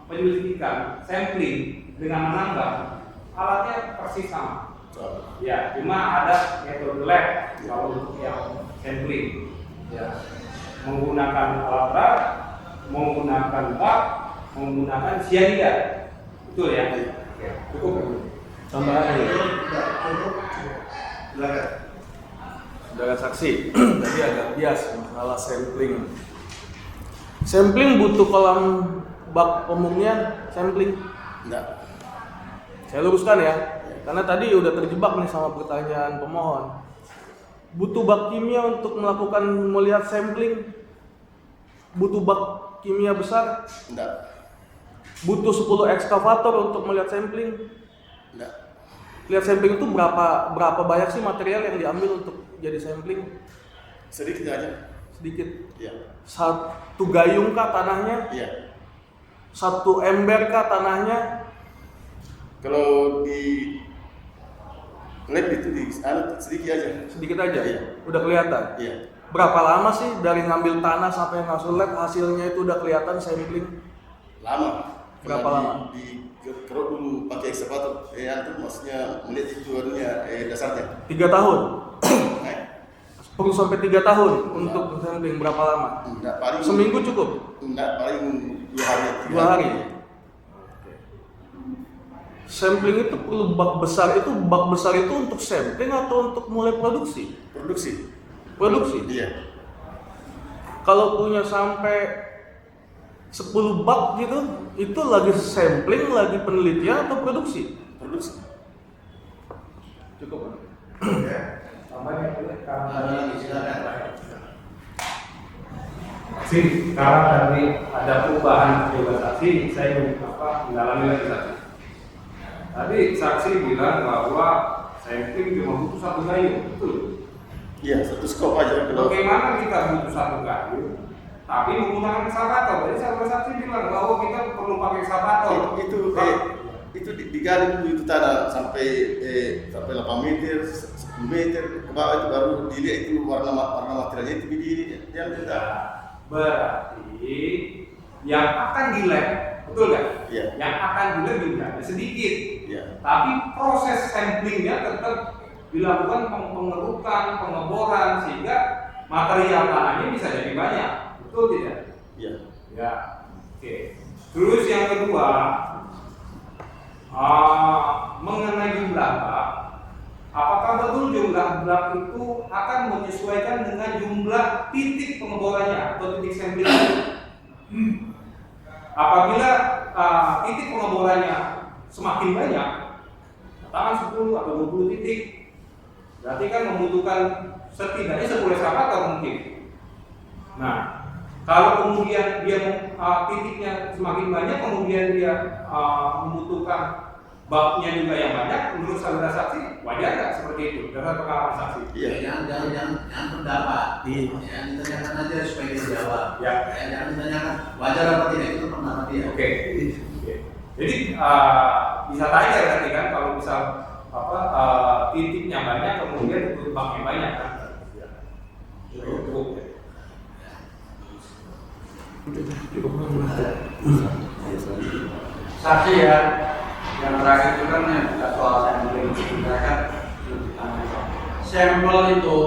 penyelidikan, sampling dengan menambah alatnya persis sama. Ya, cuma ada metode lab kalau untuk yang sampling. Ya. Menggunakan alat berat, menggunakan bak, menggunakan cyanida. Betul ya? Oke, cukup. Tambahan ya. Cukup. Silakan. Saudara saksi, tadi agak bias masalah sampling. Sampling butuh kolam bak pemurnian, sampling. Enggak. Saya luruskan ya, karena tadi udah terjebak nih sama pertanyaan pemohon. Butuh bak kimia untuk melakukan melihat sampling? Butuh bak kimia besar? Enggak. Butuh 10 ekskavator untuk melihat sampling? Enggak. Lihat sampling itu berapa banyak sih material yang diambil untuk jadi sampling? Sedikit aja. Sedikit. Iya. 1 gayung kah tanahnya? Iya. 1 ember kah tanahnya? Kalau di lab itu sedikit aja. Sedikit aja. Iya. Udah kelihatan. Iya. Berapa lama sih dari ngambil tanah sampai masuk lab hasilnya itu udah kelihatan sampling? Lama. Berapa Karena lama? Kerok dulu pakai ekskavator, itu maksudnya melihat itu dasarnya. 3 tahun. Nah, Perlu sampai 3 tahun untuk sampling berapa lama? enggak paling Seminggu cukup? Enggak paling 2 hari. 2 hari. Sampling itu perlu bak besar itu untuk sampling atau untuk mulai produksi? Produksi. Produksi. Iya. Kalau punya sampai 10 bak gitu, itu lagi sampling, lagi penelitian atau produksi? Produksi. Cukup. Tambahnya Ada lagi, silakan. Saksi, karena tadi ada perubahan juga saksi, saya mendalami lagi saksi. Tadi saksi bilang bahwa sampling cuma butuh 1 gayung, betul? Iya, 1 skop aja. Bagaimana kita butuh 1 gayung, tapi menggunakan ekskavator? Jadi saksi bilang bahwa kita perlu pakai ekskavator. Itu digali dulu itu tanah sampai 8 meter, 10 meter ke bawah itu baru dilihat itu warna materialnya itu dia tidak. Berarti yang akan di lab, betul nggak? Iya. Yang akan di lab jumlahnya sedikit, Iya. tapi proses samplingnya tetap dilakukan pengerukan, pengeboran sehingga material tanahnya bisa jadi banyak, betul tidak? Iya. Ya, oke. Terus yang kedua, mengenai jumlah bak, apakah betul jumlah bak itu akan menyesuaikan dengan jumlah titik pengeborannya atau titik samplingnya? Apabila titik pengeborannya semakin banyak, katakan 10 atau 20 titik, berarti kan membutuhkan setidaknya 10 ekskavator mungkin. Nah, kalau kemudian dia titiknya semakin banyak, kemudian dia membutuhkan baknya juga yang banyak, menurut saudara saksi wajar nggak seperti itu? Dengan pengalaman saksi? Iya. Jangan pendapat. Iya. Yang ditanyakan aja supaya dia jawab. Ya. Jangan ditanyakan wajar apa tidak, itu pendapat dia. Oke. Jadi bisa tanya berarti kan kalau misal titiknya banyak, kemudian butuh baknya banyak kan? Cukup. Saksi ya, yang terakhir itu kan soal sampling. Mereka sampel itu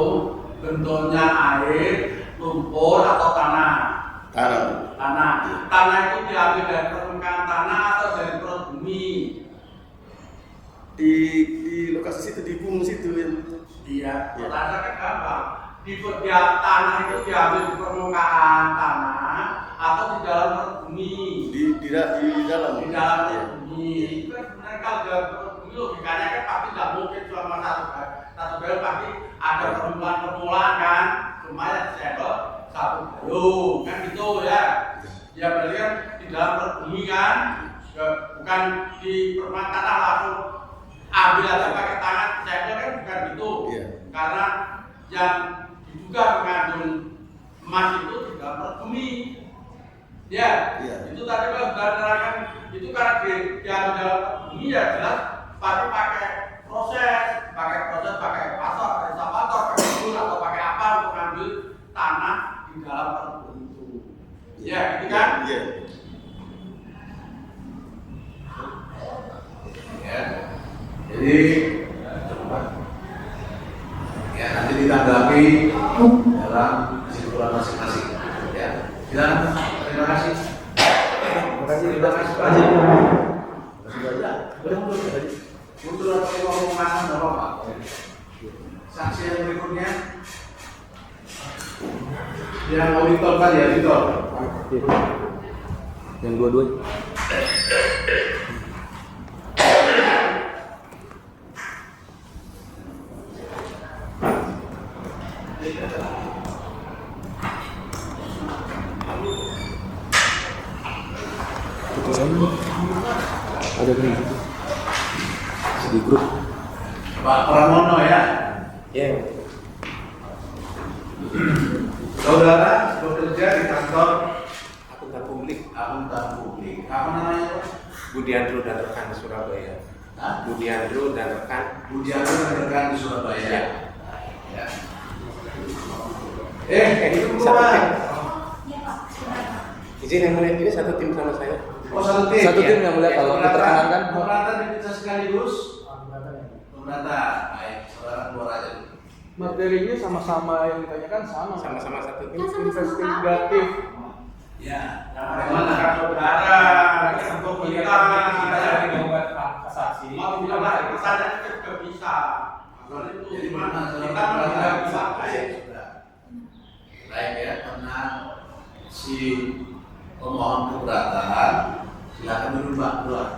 bentuknya air, lumpur atau tanah. Tanah itu diambil dari permukaan tanah atau dari perut bumi. Di lokasi tikung situ yang Iya, Iya. tanah kan apa? Di tanah itu diambil di permukaan tanah atau di dalam perut bumi. di dalam. Di dalam Iya. perut bumi. Itu kan sebenarnya kalau di dalam perut bumi logikanya kan pasti nggak mungkin cuma satu bel, pasti ada permulaan kan. Cuma yang disegel satu bel kan gitu ya. Ya berarti kan di dalam perut bumi kan, bukan di permukaan tanah langsung ambil aja pakai tangan, segel kan bukan gitu. Iya. Karena yang diduga mengandung emas itu di dalam perut bumi. Ya, Iya. itu tadi kalau sudah diterangkan itu karena yang di dalam perut bumi ya jelas pasti pakai proses, pakai pasar, pakai eskapator, pakai bul atau pakai apa untuk mengambil tanah di dalam perut bumi itu. Ya, gitu kan? Iya. Ya. Jadi ya nanti ditanggapi dalam kesimpulan masing-masing. Ya. Silakan. Terima kasih. Terima kasih. Terima kasih. Pak Haji. Untuk ngomong mana nggak apa-apa. Saksi yang berikutnya yang auditor kali ya, auditor. Yang dua-duanya. Ada di grup. Pak Pramono ya. Ya. Saudara bekerja di kantor Akuntan publik akuntan publik. Apa namanya, Pak? Budiandro dan rekan di Surabaya. Hah? Budiandro dan rekan. Budiano dan rekan di Surabaya. Ya. Ya. Ini itu satu tim. Iya Pak, sudah. Izin yang mulia, ini satu tim sama saya. Oh, satu tim. Satu tim yang mulia, kalau keterangan kan. Keberatan diperiksa sekaligus. Keberatan. Baik, saudara keluar aja. Materinya sama-sama yang ditanyakan sama. Sama-sama satu tim. Kan sama-sama Investigatif. Ya. Yang Bagaimana? mana saudara? Untuk kita saksi. mau bilang kesana itu juga bisa. Jadi mana Kita tidak bisa. Baik, sudah. Baik ya, karena si pemohon keberatan silakan duduk Pak, keluar.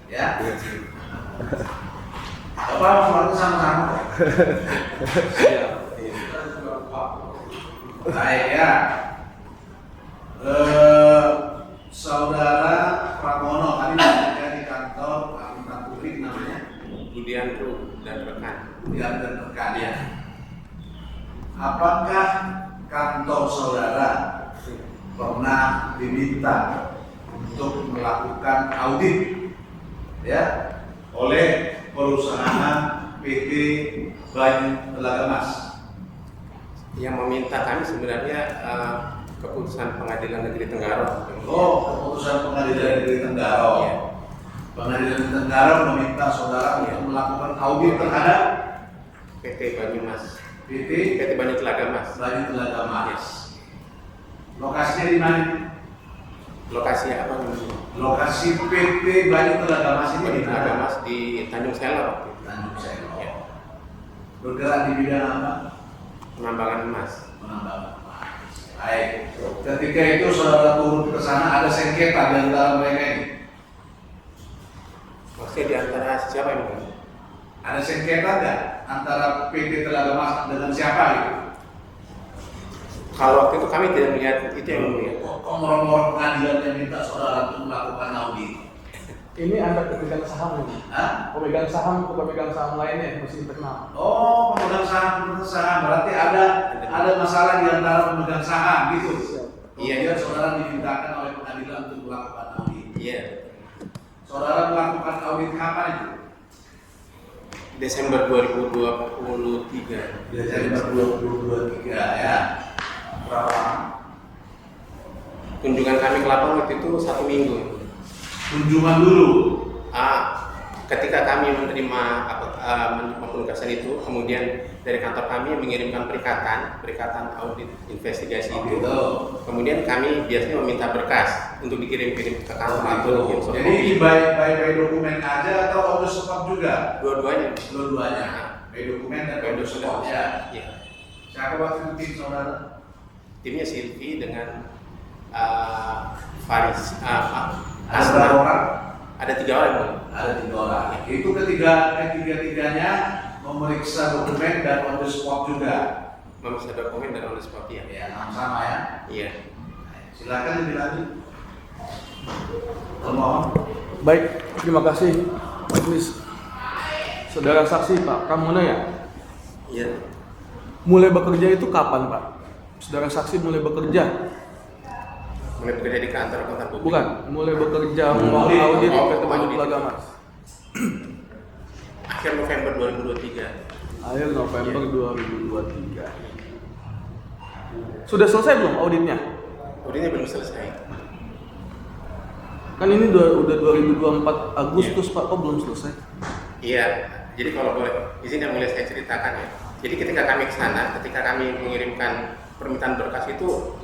Ya. Bapak mau sama-sama. Baik ya. Saudara Pramono tadi bekerja di kantor akuntan publik namanya Budiandro dan rekan. Budian dan rekan ya. Apakah kantor saudara pernah diminta untuk melakukan audit ya oleh perusahaan PT Banyu Telaga Mas? Yang meminta kami sebenarnya keputusan Pengadilan Negeri Tenggarong. Oh, keputusan Pengadilan Negeri Tenggarong. Iya. Pengadilan Negeri Tenggarong meminta saudara untuk melakukan audit terhadap PT Banyumas. PT PT Banyu Telaga Mas. Banyu Telaga Mas. Lokasinya di mana? Lokasi apa namanya? Lokasi PT Banyu Telaga Mas ini Banyu di Telaga mana? Mas di Tanjung Selor. Tanjung Selor. Ya. Bergerak di bidang apa? Penambangan emas. Menambang emas. Baik. Ketika itu saudara turun ke sana ada sengketa di antara mereka ini. Maksudnya di antara siapa yang mau? Ada sengketa nggak antara PT Telaga Mas dengan siapa gitu? Kalau waktu itu kami tidak melihat itu yang mulia. Komor-komor pengadilan yang minta saudara untuk melakukan audit. Ini Anda pemegang saham ini. Hah? Pemegang saham ke pemegang saham lainnya mesti internal. Oh, pemegang saham berarti ada masalah di antara pemegang saham gitu. Iya. Kemudian saudara dimintakan oleh pengadilan untuk melakukan audit. Iya. Saudara melakukan audit kapan itu? Desember 2023. Desember 2023 ya. Berapa lama? Kunjungan kami ke lapangan waktu itu 1 minggu. Kunjungan dulu. Ketika kami menerima penugasan itu, kemudian dari kantor kami mengirimkan perikatan audit investigasi itu. Kemudian kami biasanya meminta berkas untuk dikirim-kirim ke kantor atau Jadi ini by dokumen aja atau on the spot juga? dua-duanya. Dua-duanya. By dokumen dan by the spot ya. Iya. Siapa waktu itu tim saudara? Timnya Silvi dengan Faris. Ada berapa orang? Ada 3 orang. Bang. Ada 3 orang. Itu ketiga-tiganya memeriksa dokumen dan on the spot juga. Memeriksa dokumen dan on the spot ya. Ya, sama ya. Iya. Silakan lebih lanjut. Termohon. Baik, terima kasih Majelis. Saudara saksi Pak Pramono ya? Iya. Mulai bekerja itu kapan Pak? Saudara saksi mulai bekerja? Mulai bekerja di kantor akuntan publik. Bukan, mulai bekerja mengaudit PT Banyu Telaga Mas. Akhir November 2023. Akhir November 2023. Sudah selesai belum auditnya? Auditnya belum selesai. Kan ini udah 2024 Agustus Pak, kok belum selesai? Iya. Jadi kalau boleh izin yang mulai saya ceritakan ya. Jadi ketika kami ke sana, ketika kami mengirimkan permintaan berkas itu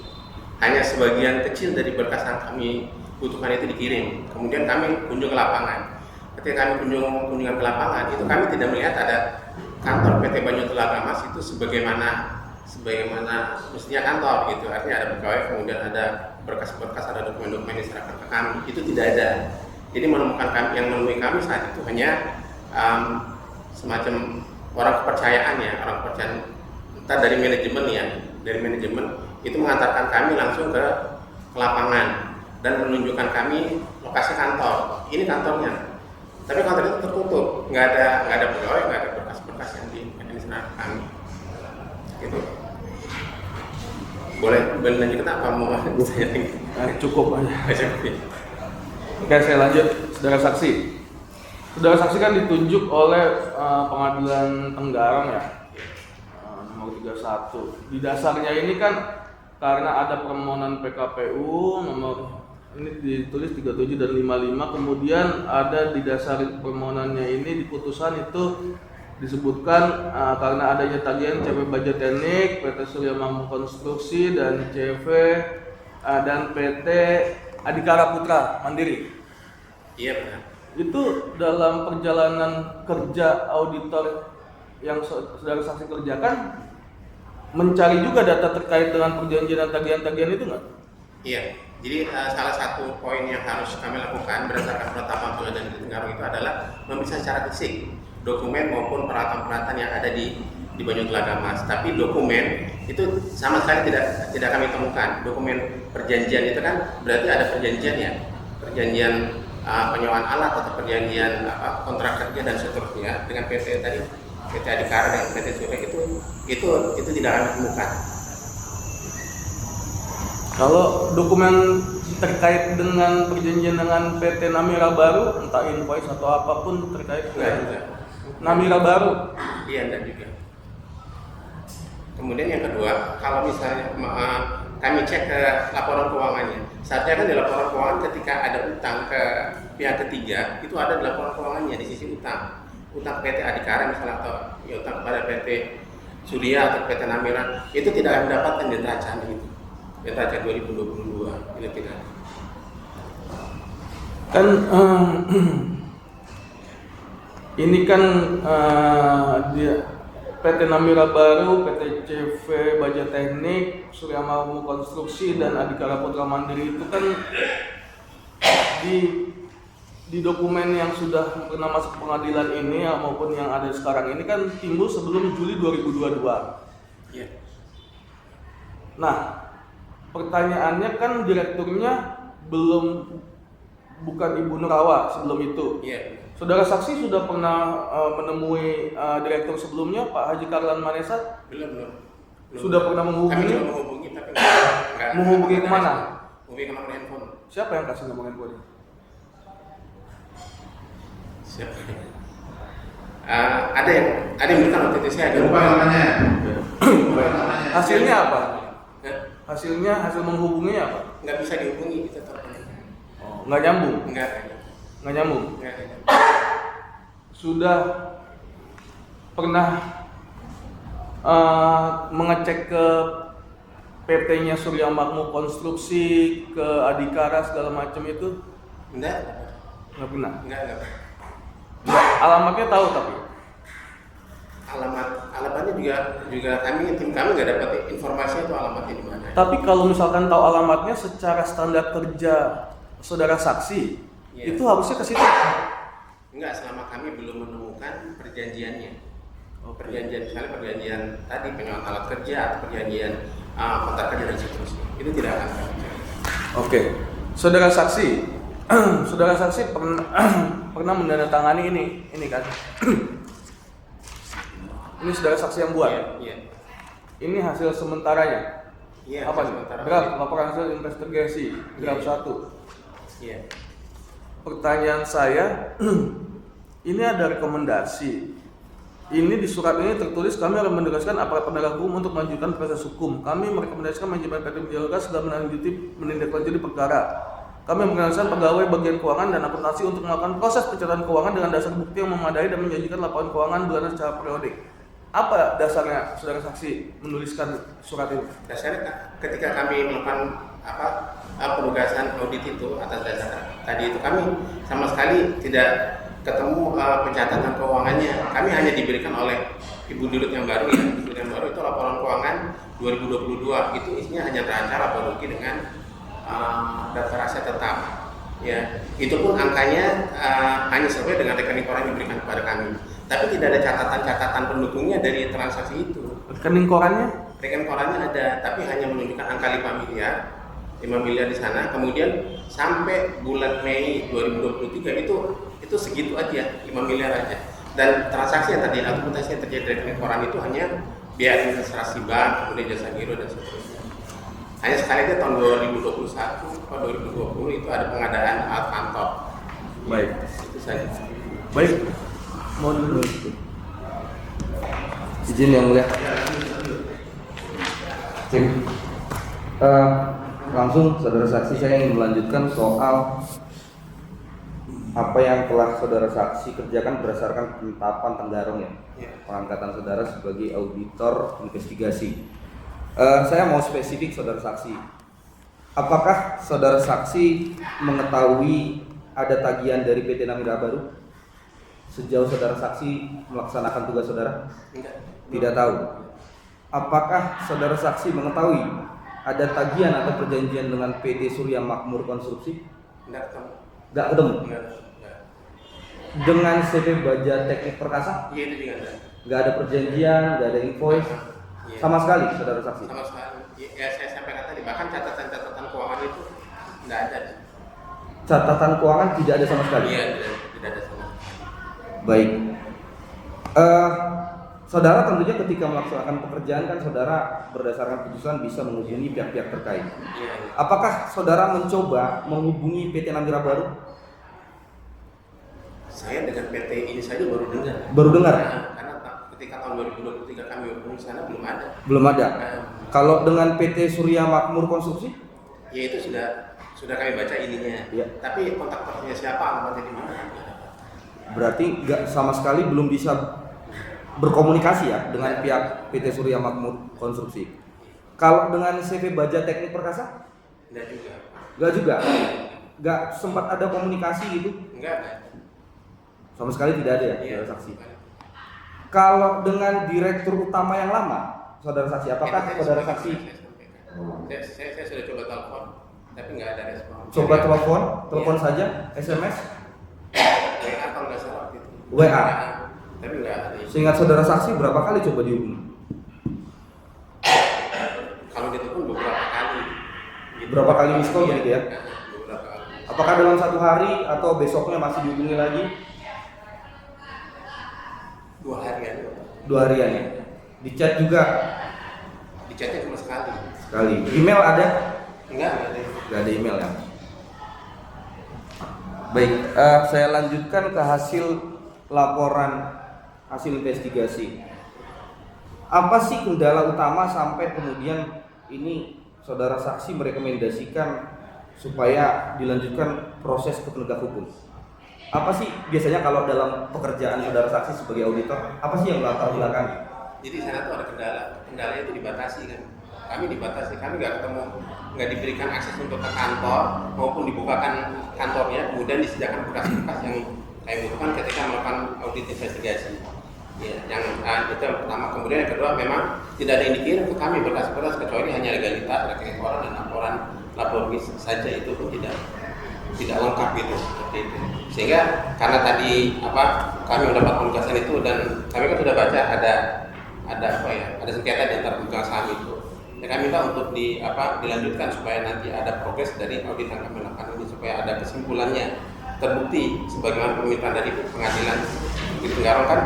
hanya sebagian kecil dari berkas yang kami butuhkan itu dikirim. Kemudian kami kunjung ke lapangan. Ketika kami kunjungan ke lapangan, itu kami tidak melihat ada kantor PT Banyu Telaga Mas itu sebagaimana mestinya kantor gitu. Artinya ada pegawai, kemudian ada berkas-berkas, ada dokumen-dokumen yang diserahkan ke kami. Itu tidak ada. Jadi yang menemui kami saat itu hanya semacam orang kepercayaan entah dari manajemen ya, itu mengantarkan kami langsung ke lapangan dan menunjukkan kami lokasi kantor. Ini kantornya, tapi kantor itu tertutup, nggak ada pegawai, nggak ada berkas-berkas yang diserahkan kami. Gitu. Boleh lanjut apa mau saya Cukup aja. Oke, saya lanjut. Saudara saksi. Saudara saksi kan ditunjuk oleh Pengadilan Tenggarang ya, nomor 31. Di dasarnya ini kan karena ada permohonan PKPU nomor ini ditulis 37 dan 55, kemudian ada di dasar permohonannya ini di putusan itu disebutkan karena adanya tagihan CV Baja Teknik, PT Surya Mampu Konstruksi dan CV dan PT Adhikara Putra Mandiri. Iya benar. Itu dalam perjalanan kerja auditor yang saudara saksi kerjakan mencari juga data terkait dengan perjanjian dan tagihan-tagihan itu nggak? Iya, jadi salah satu poin yang harus kami lakukan berdasarkan pertama dan Tenggarang itu adalah memeriksa secara fisik dokumen maupun peralatan-peralatan yang ada di Banyu Telaga Mas. Tapi dokumen itu sama sekali tidak kami temukan. Dokumen perjanjian itu kan berarti ada perjanjian ya, perjanjian penyewaan alat atau perjanjian kontrak kerja dan seterusnya dengan PT tadi, PT Adhikara dan PT Surya itu tidak kami temukan. Kalau dokumen terkait dengan perjanjian dengan PT Namira Baru, entah invoice atau apapun terkait Juga. Namira Baru. Iya, enggak juga. Kemudian yang kedua, kalau misalnya kami cek ke laporan keuangannya. Saatnya kan di laporan keuangan ketika ada utang ke pihak ketiga, itu ada di laporan keuangannya di sisi utang. Utang PT Adhikara misalnya atau ya, utang kepada PT Surya atau PT Namira, itu tidak mendapatkan di neraca itu. Neraca 2022 ini tidak. Kan ini kan dia PT Namira Baru, PT CV Baja Teknik, Surya Mampu Konstruksi dan Adhikara Putra Mandiri itu kan di dokumen yang sudah pernah masuk pengadilan ini ya, maupun yang ada sekarang ini kan timbul sebelum Juli 2022. Iya. Nah, pertanyaannya kan direkturnya bukan Ibu Nurawa sebelum itu. Iya. Saudara saksi sudah pernah menemui direktur sebelumnya Pak Haji Karlan Manesa? Belum. Sudah pernah menghubungi? Kami juga menghubungi tapi enggak. Menghubungi kemana? Menghubungi ke nomor handphone. Siapa yang kasih nomor handphone? Siapa? Ada yang berikan waktu itu saya Lupa namanya. Lupa namanya. Hasilnya apa? Hah? Hasil menghubunginya apa? Nggak bisa dihubungi kita telepon. Nggak nyambung? Nggak Nggak nyambung? nyambung. Sudah pernah mengecek ke PT-nya Surya Makmur Konstruksi, ke Adhikara segala macam itu? Enggak Pernah. enggak. Alamatnya tahu tapi Alamatnya juga tim kami nggak dapat informasi itu alamatnya di mana. Tapi kalau misalkan tahu alamatnya secara standar kerja saudara saksi, Iya. itu harusnya ke situ. Enggak, selama kami belum menemukan perjanjiannya. Oke. Misalnya perjanjian tadi penyewaan alat kerja atau perjanjian kontrak kerja dan seterusnya, itu tidak akan kami cari. Oke, saudara saksi, saudara saksi pernah menandatangani ini kan? Ini saudara saksi yang buat. Iya. Ini hasil sementaranya. Iya. Apa nih? sementara. Draft laporan hasil investigasi, draft 1. Iya. Pertanyaan saya, ini ada rekomendasi. Ini di surat ini tertulis kami akan menegaskan aparat penegak hukum untuk melanjutkan proses hukum. Kami merekomendasikan manajemen PT Menjaga sudah menindaklanjuti perkara. Kami merekomendasikan pegawai bagian keuangan dan akuntansi untuk melakukan proses pencatatan keuangan dengan dasar bukti yang memadai dan menjanjikan laporan keuangan bulanan secara periodik. Apa dasarnya saudara saksi menuliskan surat ini? Dasarnya ketika kami melakukan penugasan audit itu atas dasar tadi itu kami sama sekali tidak ketemu pencatatan keuangannya. Kami hanya diberikan oleh Ibu Dirut yang baru ya. Ibu Dirut yang baru itu laporan keuangan 2022 itu isinya hanya neraca laba rugi dengan daftar aset tetap. Ya, itu pun angkanya hanya sesuai dengan rekening koran yang diberikan kepada kami. Tapi tidak ada catatan-catatan pendukungnya dari transaksi itu. Rekening korannya? Rekening korannya ada, tapi hanya menunjukkan angka 5 miliar di sana. Kemudian sampai bulan Mei 2023 itu segitu aja, 5 miliar aja. Dan transaksi yang tadi akumulasi yang terjadi dari rekening koran itu hanya biaya administrasi bank, kemudian jasa giro dan seterusnya. Hanya sekali aja tahun 2021 atau 2020 itu ada pengadaan alat kantor. Baik. Itu saja. Baik. Mohon dulu. Izin yang mulia. Cek. Langsung saudara saksi, saya ingin melanjutkan soal apa yang telah saudara saksi kerjakan berdasarkan penetapan Tenggarong ya, pengangkatan saudara sebagai auditor investigasi. Saya mau spesifik saudara saksi. Apakah saudara saksi mengetahui ada tagihan dari PT Namira Baru sejauh saudara saksi melaksanakan tugas saudara? Tidak tahu. Apakah saudara saksi mengetahui ada tagihan atau perjanjian dengan PT Surya Makmur Konstruksi? Nggak ketemu. Dengan CV Baja Teknik Perkasa? Iya, itu juga ada. Nggak ada perjanjian, nggak ada invoice, Iya. sama sekali saudara saksi. Sama sekali. Ya, saya sampaikan tadi, bahkan catatan-catatan keuangan itu nggak ada. Catatan keuangan tidak ada sama sekali. Iya, tidak ada sama. Baik. Saudara tentunya ketika melaksanakan pekerjaan kan saudara berdasarkan putusan bisa menghubungi pihak-pihak terkait. Iya. Apakah saudara mencoba menghubungi PT Namira Baru? Saya dengan PT ini saja baru dengar. Baru dengar? Nah, karena ketika tahun 2023 kami hubungi sana belum ada. Belum ada. Nah, Kalau dengan PT Surya Makmur Konstruksi? ya itu sudah kami baca ininya. Iya. Tapi kontak personnya siapa, alamatnya di mana? Berarti nggak sama sekali belum bisa berkomunikasi ya dengan pihak PT Surya Makmur Konstruksi. Kalau dengan CV Baja Teknik Perkasa? Enggak juga. Nggak juga. Nggak sempat ada komunikasi gitu? Enggak. Sama sekali tidak ada ya, Iya. saudara saksi. Kalau dengan direktur utama yang lama, saudara saksi, apakah saudara saksi Saya sudah coba telepon, tapi nggak ada respon. coba Jadi, telepon Iya. saja, SMS, WA kalau nggak salah gitu. WA. Tapi nggak ada. seingat saudara saksi berapa kali coba dihubungi? Kalau gitu pun beberapa kali. Gitu. Berapa kali miss call Iya, gitu ya? Beberapa kali. Apakah dalam satu hari atau besoknya masih dihubungi lagi? 2 harian. 2 harian ya? Di chat juga? Di chatnya cuma sekali. Sekali. Email ada? Enggak ada. Gak ada email ya? Baik, saya lanjutkan ke hasil laporan hasil investigasi. Apa sih kendala utama sampai kemudian ini saudara saksi merekomendasikan supaya dilanjutkan proses ke penegak hukum? apa sih biasanya kalau dalam pekerjaan saudara saksi sebagai auditor, apa sih yang latar belakang? Jadi di sana tuh ada kendala itu dibatasi kan. Kami dibatasi, kami nggak diberikan akses untuk ke kantor maupun dibukakan kantornya, kemudian disediakan berkas-berkas yang kami butuhkan ketika melakukan audit investigasi. Ya, itu yang pertama. Kemudian yang kedua, memang tidak ada yang dikirim ke kami berkas-berkas kecuali hanya legalitas, rekening dan laporan laporis saja, itu pun tidak lengkap gitu seperti itu. Sehingga karena tadi kami mendapat penugasan itu dan kami kan sudah baca ada sengketa di antara pemegang saham itu. Ya, kami minta untuk dilanjutkan supaya nanti ada progres dari audit yang kami lakukan ini, supaya ada kesimpulannya terbukti sebagaimana permintaan dari pengadilan Negeri Tenggarong kan.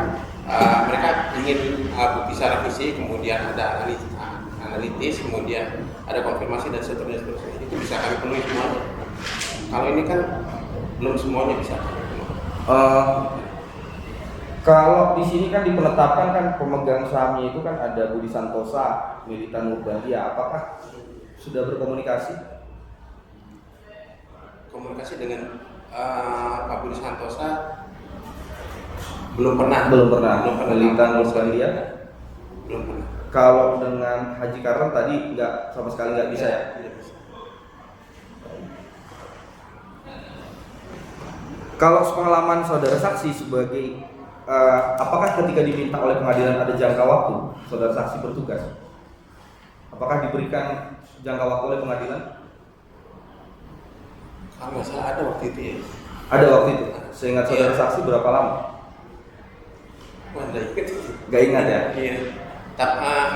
Mereka ingin bukti secara fisik, kemudian ada analitis, kemudian ada konfirmasi dan seterusnya. Itu bisa kami penuhi semuanya. Kalau ini kan belum semuanya bisa. Kalau di sini kan di penetapan kan pemegang sahamnya itu kan ada Budi Santosa, Milita Nurbandia. Apakah sudah berkomunikasi? Komunikasi dengan Pak Budi Santosa belum pernah. Milita Nurbandia Belum pernah. Kalau dengan Haji Karlan tadi sama sekali nggak bisa ya? Tidak bisa. Kalau pengalaman saudara saksi sebagai apakah ketika diminta oleh pengadilan ada jangka waktu saudara saksi bertugas? Apakah diberikan jangka waktu oleh pengadilan? Kalau nggak salah ada waktu itu ya. Ada waktu itu. Seingat saudara saksi berapa lama? Wah, nggak ingat. Gak ingat ya? Iya.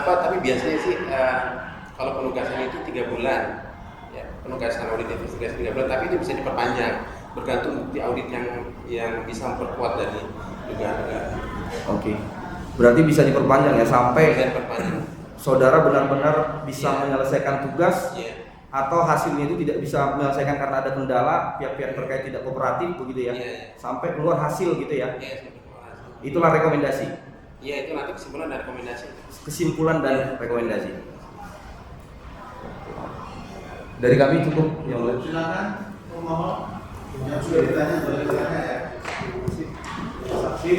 Tapi biasanya sih kalau penugasan itu 3 bulan. Ya, penugasan audit investigasi 3 bulan, tapi itu bisa diperpanjang bergantung bukti audit yang bisa memperkuat dari negara. Oke. Berarti bisa diperpanjang ya sampai Bisa diperpanjang. saudara benar-benar bisa Iya. menyelesaikan tugas Iya. atau hasilnya itu tidak bisa menyelesaikan karena ada kendala, pihak-pihak terkait tidak kooperatif begitu ya. Iya. Sampai keluar hasil gitu ya. Iya, sampai keluar. Itulah rekomendasi. Iya, itu nanti kesimpulan dan rekomendasi. Kesimpulan dan rekomendasi. Dari kami cukup yang mulia. Silakan, mohon. Yang sudah ditanya boleh ditanya ya. Saksi,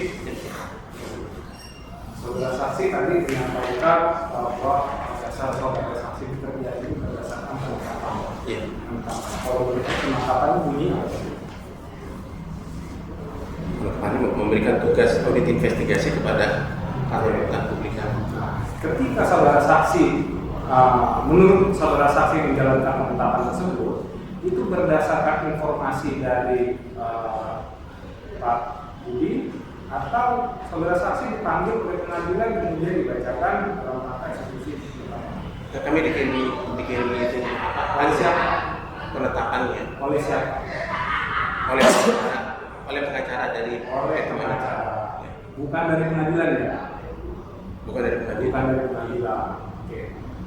saudara saksi tadi menyampaikan bahwa dasar saudara saksi bekerja itu berdasarkan penetapan. Iya. Kalau penetapan bunyi apa? Kami memberikan tugas audit investigasi kepada kantor publik. Ketika saudara saksi, menurut saudara saksi menjalankan penetapan tersebut, itu berdasarkan informasi dari Pak Budi atau saudara saksi dipanggil oleh pengadilan kemudian dibacakan dalam rangka eksekusi. Kami dikirim itu Oleh siapa? penetapannya Oleh siapa? oleh pengacara dari Oleh pengacara. Bukan dari pengadilan ya? bukan dari pengadilan. Bukan dari pengadilan. Oke.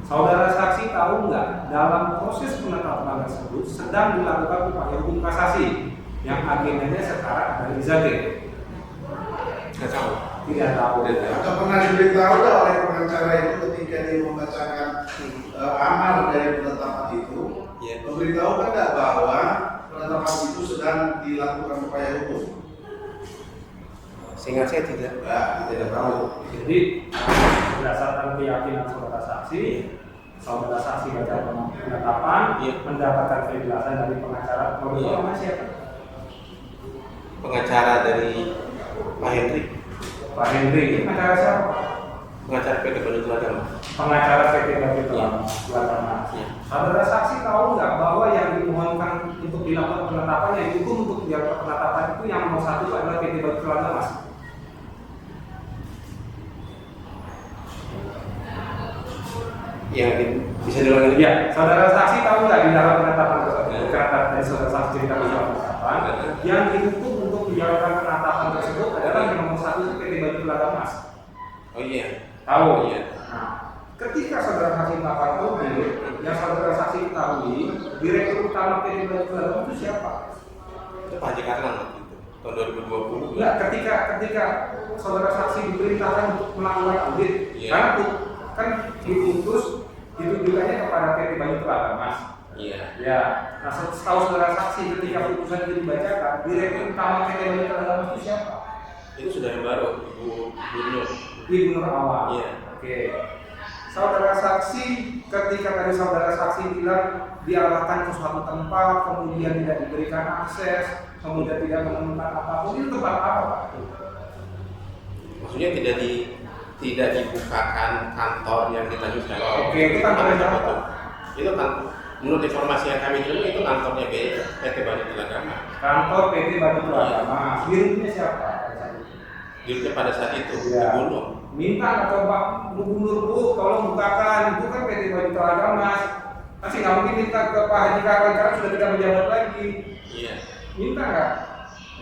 Saudara saksi tahu nggak dalam proses penetapan tersebut sedang dilakukan upaya hukum kasasi yang agendanya sekarang ada di Zage? Nggak tahu. Tidak tahu. Atau pernah diberitahu nggak oleh pengacara itu ketika dia membacakan amar dari penetapan itu, Iya. memberitahu kan nggak bahwa penetapan itu sedang dilakukan upaya hukum? Seingat saya tidak. Tidak tahu. Jadi berdasarkan keyakinan saudara saksi baca penetapan, Iya. mendapatkan penjelasan dari pengacara. Menurut Iya. namanya siapa? Pengacara dari Pak Henry, Pak Henry. Ini pengacara siapa? pengacara PT Bandung Telagama. Pengacara PT Bagi Iya. Telangana. Iya. Saudara saksi tahu nggak bahwa yang dimohonkan untuk dilakukan penetapan, yang dihukum untuk dilakukan penetapan itu yang nomor 1 adalah PT Bagi Telangana, Mas? Bisa diulangi lagi? Ya, saudara saksi tahu nggak di dalam penetapan tersebut, kata dari saudara saksi cerita di dalam penetapan, yang dihukum untuk menjalankan penetapan tersebut adalah yang nomor 1 itu PT Bagi Telangana, Mas? Oh iya. Tahu? Iya. Nah, ketika saudara saksi melakukan audit, yang saudara saksi ketahui, direktur utama PT Bagi Telangana itu siapa? Itu Pak Haji Karlan waktu itu, tahun 2020. Enggak, ketika saudara saksi diperintahkan untuk melakukan audit, Iya. kan diputus ditujukannya kepada PT Bagi Telangana, Mas. Iya. Ya. Nah, setahu saudara saksi ketika putusan itu dibacakan, Direktur Utama PT Banyut Lagamas itu siapa? Itu sudah yang baru, Ibu Nur. Ibu Nur Awang. Iya. Oke. Saudara saksi, ketika tadi saudara saksi bilang diarahkan ke suatu tempat, kemudian tidak diberikan akses, kemudian tidak menemukan apapun, itu tempat apa, Pak? Maksudnya tidak dibukakan kantor yang di Tanjung Selor. Oke, itu kantornya siapa? Itu kan menurut informasi yang kami terima itu kantornya PT Banyut Lagamas. Kantor PT Banyut Lagamas. Dirutnya siapa? Dirutnya pada saat itu Ya. Ibu Nur. Minta atau Pak Gubernur, Bu, tolong bukakan, itu kan PT Banyut Lagamas. Masih nggak mungkin minta ke Pak Haji Karwan karena sudah tidak menjabat lagi. Iya. Minta nggak?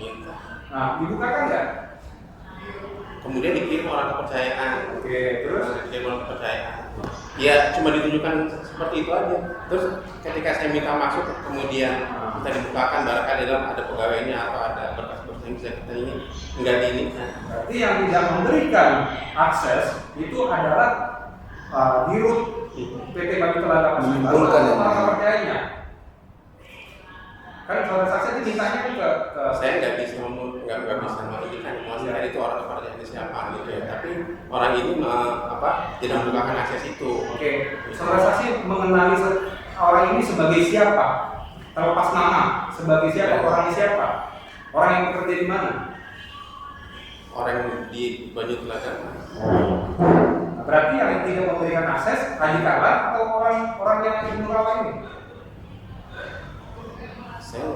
Minta. Nah, dibukakan nggak? Kemudian dikirim orang kepercayaan. Oke, terus? Dikirim orang kepercayaan. Ya cuma ditunjukkan seperti itu aja. Terus ketika saya minta masuk, kemudian kita dibukakan barangkali dalam ada pegawainya atau ada berkas-berkas yang bisa kita ini enggak di ini. Berarti yang tidak memberikan akses itu adalah dirut PT Banyut Lagamas. Menyimpulkan Baru yang orang kepercayaannya. Kan saudara saksi itu mintanya ke Saya nggak bisa menunjukkan memastikan itu orang kepercayaan siapa gitu ya. Tapi orang ini tidak membukakan akses itu. Oke, saudara saksi mengenali orang ini sebagai siapa? Terlepas nama, sebagai siapa? Orangnya siapa? Orang yang bekerja di mana? Orang di Banyut Lagamas. Nah, berarti yang tidak memberikan akses Haji Karwan atau orang yang di Nurawa ini? Saya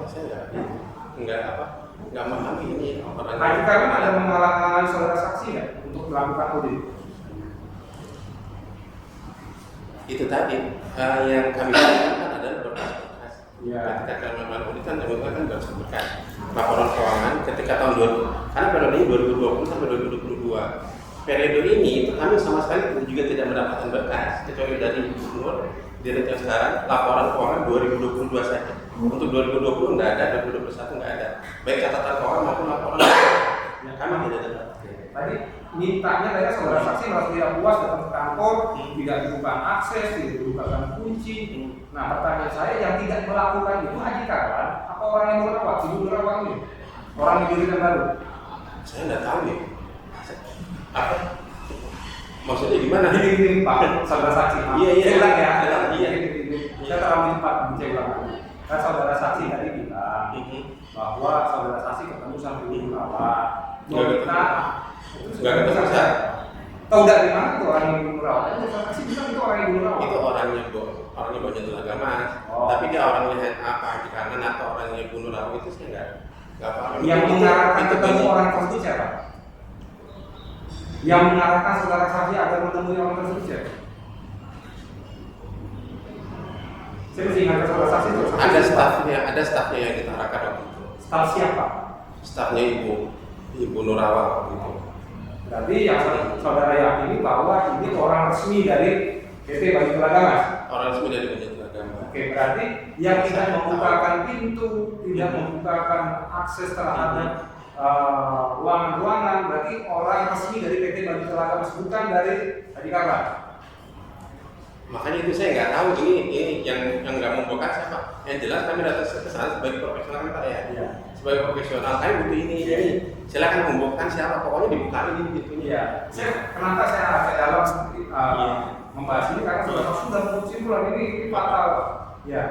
nggak memahami ini orang. Haji Karwan ada menghalang-halangi saudara saksi ya untuk melakukan audit? Itu tadi yang kami lakukan adalah berkas-berkas. Ya. Ketika kami melakukan audit kan kami lakukan berkas-berkas laporan keuangan ketika tahun 2000 karena periode ini 2020 sampai 2022. Periode ini itu kami sama sekali juga tidak mendapatkan berkas kecuali dari Gubernur Direktur sekarang laporan keuangan 2022 saja. Untuk 2020 nggak ada, 2021 nggak ada. Baik catatan keuangan maupun laporan kami tidak ada. Tadi mintanya tadi saudara saksi merasa tidak puas datang ke kantor, tidak dibuka akses, tidak dibukakan kunci. Nah, pertanyaan saya yang tidak melakukan itu Haji Karwan apa orang yang merawat? Ibu merawat ini? Orang yang didirikan baru? Saya nggak tahu nih. Apa? Maksudnya gimana? Gini Pak, saudara saksi. Iya. Saya ulang ya. Iya. Saya terlalu cepat, saya ulang. Kan saudara saksi tadi bilang bahwa saudara saksi ketemu sama Ibu merawat. Nggak ketemu saya. Tahu dari mana tuh orang yang Ibu merawat? Saudara saksi bilang itu orang yang Ibu merawat. Itu orangnya Banyut Lagamas. Oh. Tapi dia orangnya apa? Di kanan atau orangnya Ibu Nur itu saya nggak paham. Yang mengarahkan ketemu orang tersebut siapa? Yang mengarahkan saudara saksi agar menemui orang tersebut siapa? Saya mesti ingat saudara saksi itu. Ada stafnya yang kita arahkan waktu itu. Staf siapa? Stafnya Ibu Nur waktu itu. Berarti yang saudara yakini bahwa ini orang resmi dari PT Banyut Lagamas. Orang resmi dari Banyut Lagamas. Oke, berarti yang tidak membukakan pintu, tidak membukakan akses terhadap ruangan-ruangan, berarti orang resmi dari PT Banyut Lagamas, bukan dari Haji Karwan. Makanya itu saya nggak tahu ini yang nggak membuka siapa. Yang jelas kami datang ke sana sebagai profesional kan Pak ya. Iya. Sebagai profesional kami butuh ini. Silakan membukakan siapa. Pokoknya dibuka ini pintunya. Iya. Kenapa saya agak dalam membahas ini karena sudah kesimpulan ini fatal. Ya,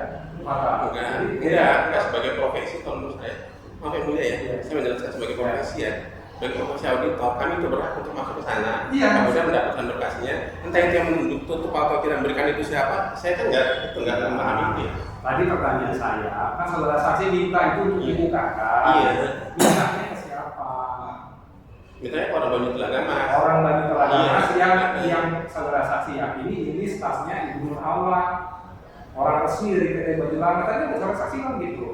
fatal. Enggak sebagai profesi kalau menurut saya. Maaf yang mulia ya. Saya menjelaskan sebagai profesi ya. Sebagai profesi auditor, kami itu berhak untuk masuk ke sana. Iya. Kemudian mendapatkan berkasnya. Entah itu yang menutup atau tidak memberikan itu siapa, saya kan nggak memahami ini. Tadi pertanyaan saya, kan saudara saksi minta itu untuk dibukakan. Iya. Mintanya ke siapa? Misalnya orang Banyut Lagamas. Orang Banyut Lagamas Iya. yang saudara saksi yakini ini stafnya Ibu Nur Awang, orang resmi dari PT Banyut Lagamas. Tadi saudara saksi kan gitu.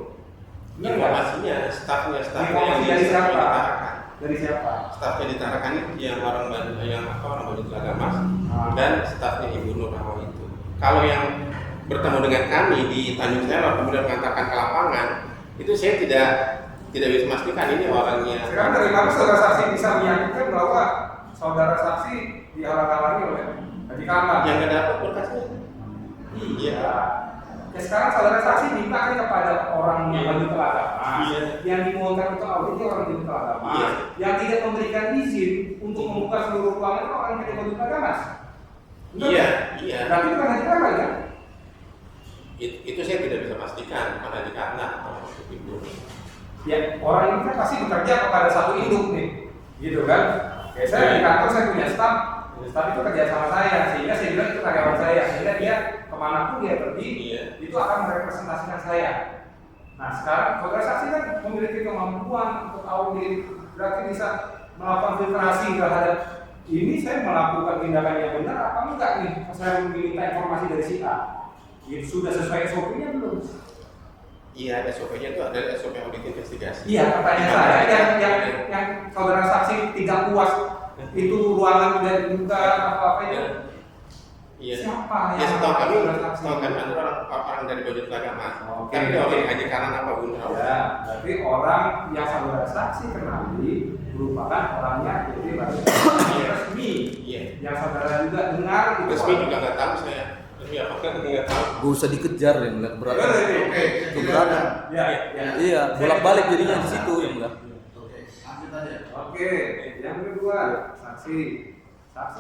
Informasinya, stafnya Informasi dari siapa? Dari siapa? Stafnya di Tarakan itu yang orang Banyut Lagamas dan stafnya Ibu Nur itu. Kalau yang bertemu dengan kami di Tanjung Selor kemudian mengantarkan ke lapangan, itu saya tidak bisa memastikan ini orangnya. Sekarang dari mana saudara saksi bisa meyakinkan bahwa saudara saksi dihalang-halangi oleh Haji Karwan? Yang nggak dapat berkasnya. Iya. Ya sekarang saudara saksi minta kepada orang yang bagi agama, yang dimulkan untuk audit itu orang bagi agama, yang tidak memberikan izin untuk membuka seluruh ruangan itu orang yang bagi agama. Iya. Berarti bukan haji karlan kan? Itu saya tidak bisa pastikan karena di karena itu. Ya orang ini kan pasti bekerja kepada satu induk nih, gitu kan? Kayak saya di kantor saya punya staff itu kerja sama saya, sehingga saya bilang itu karyawan saya, sehingga dia kemanapun dia pergi, itu akan merepresentasikan saya. Nah sekarang saudara saksi kan memiliki kemampuan untuk audit, berarti bisa melakukan filtrasi terhadap ini saya melakukan tindakan yang benar apa enggak nih? Saya meminta informasi dari si A, itu sudah sesuai SOP-nya belum? Iya, SOP-nya itu adalah SOP audit investigasi. Iya, pertanyaan saya yang saudara saksi tidak puas itu ruangan tidak dibuka apa-apa itu. Iya. Siapa ya, yang setahu kami saksi? orang dari Bajut Agama. Oke. Tapi oleh haji kanan apa pun. Ya, berarti orang yang saudara saksi kenali merupakan orangnya jadi resmi. Iya. Yang saudara juga dengar itu Resmi juga nggak tahu saya. Resmi apakah nggak tahu. Gak usah dikejar yang nggak berat. Oke, Keberatan. Ya. Iya, bolak-balik jadinya di situ yang enggak. Oke, lanjut aja. Oke, yang kedua saksi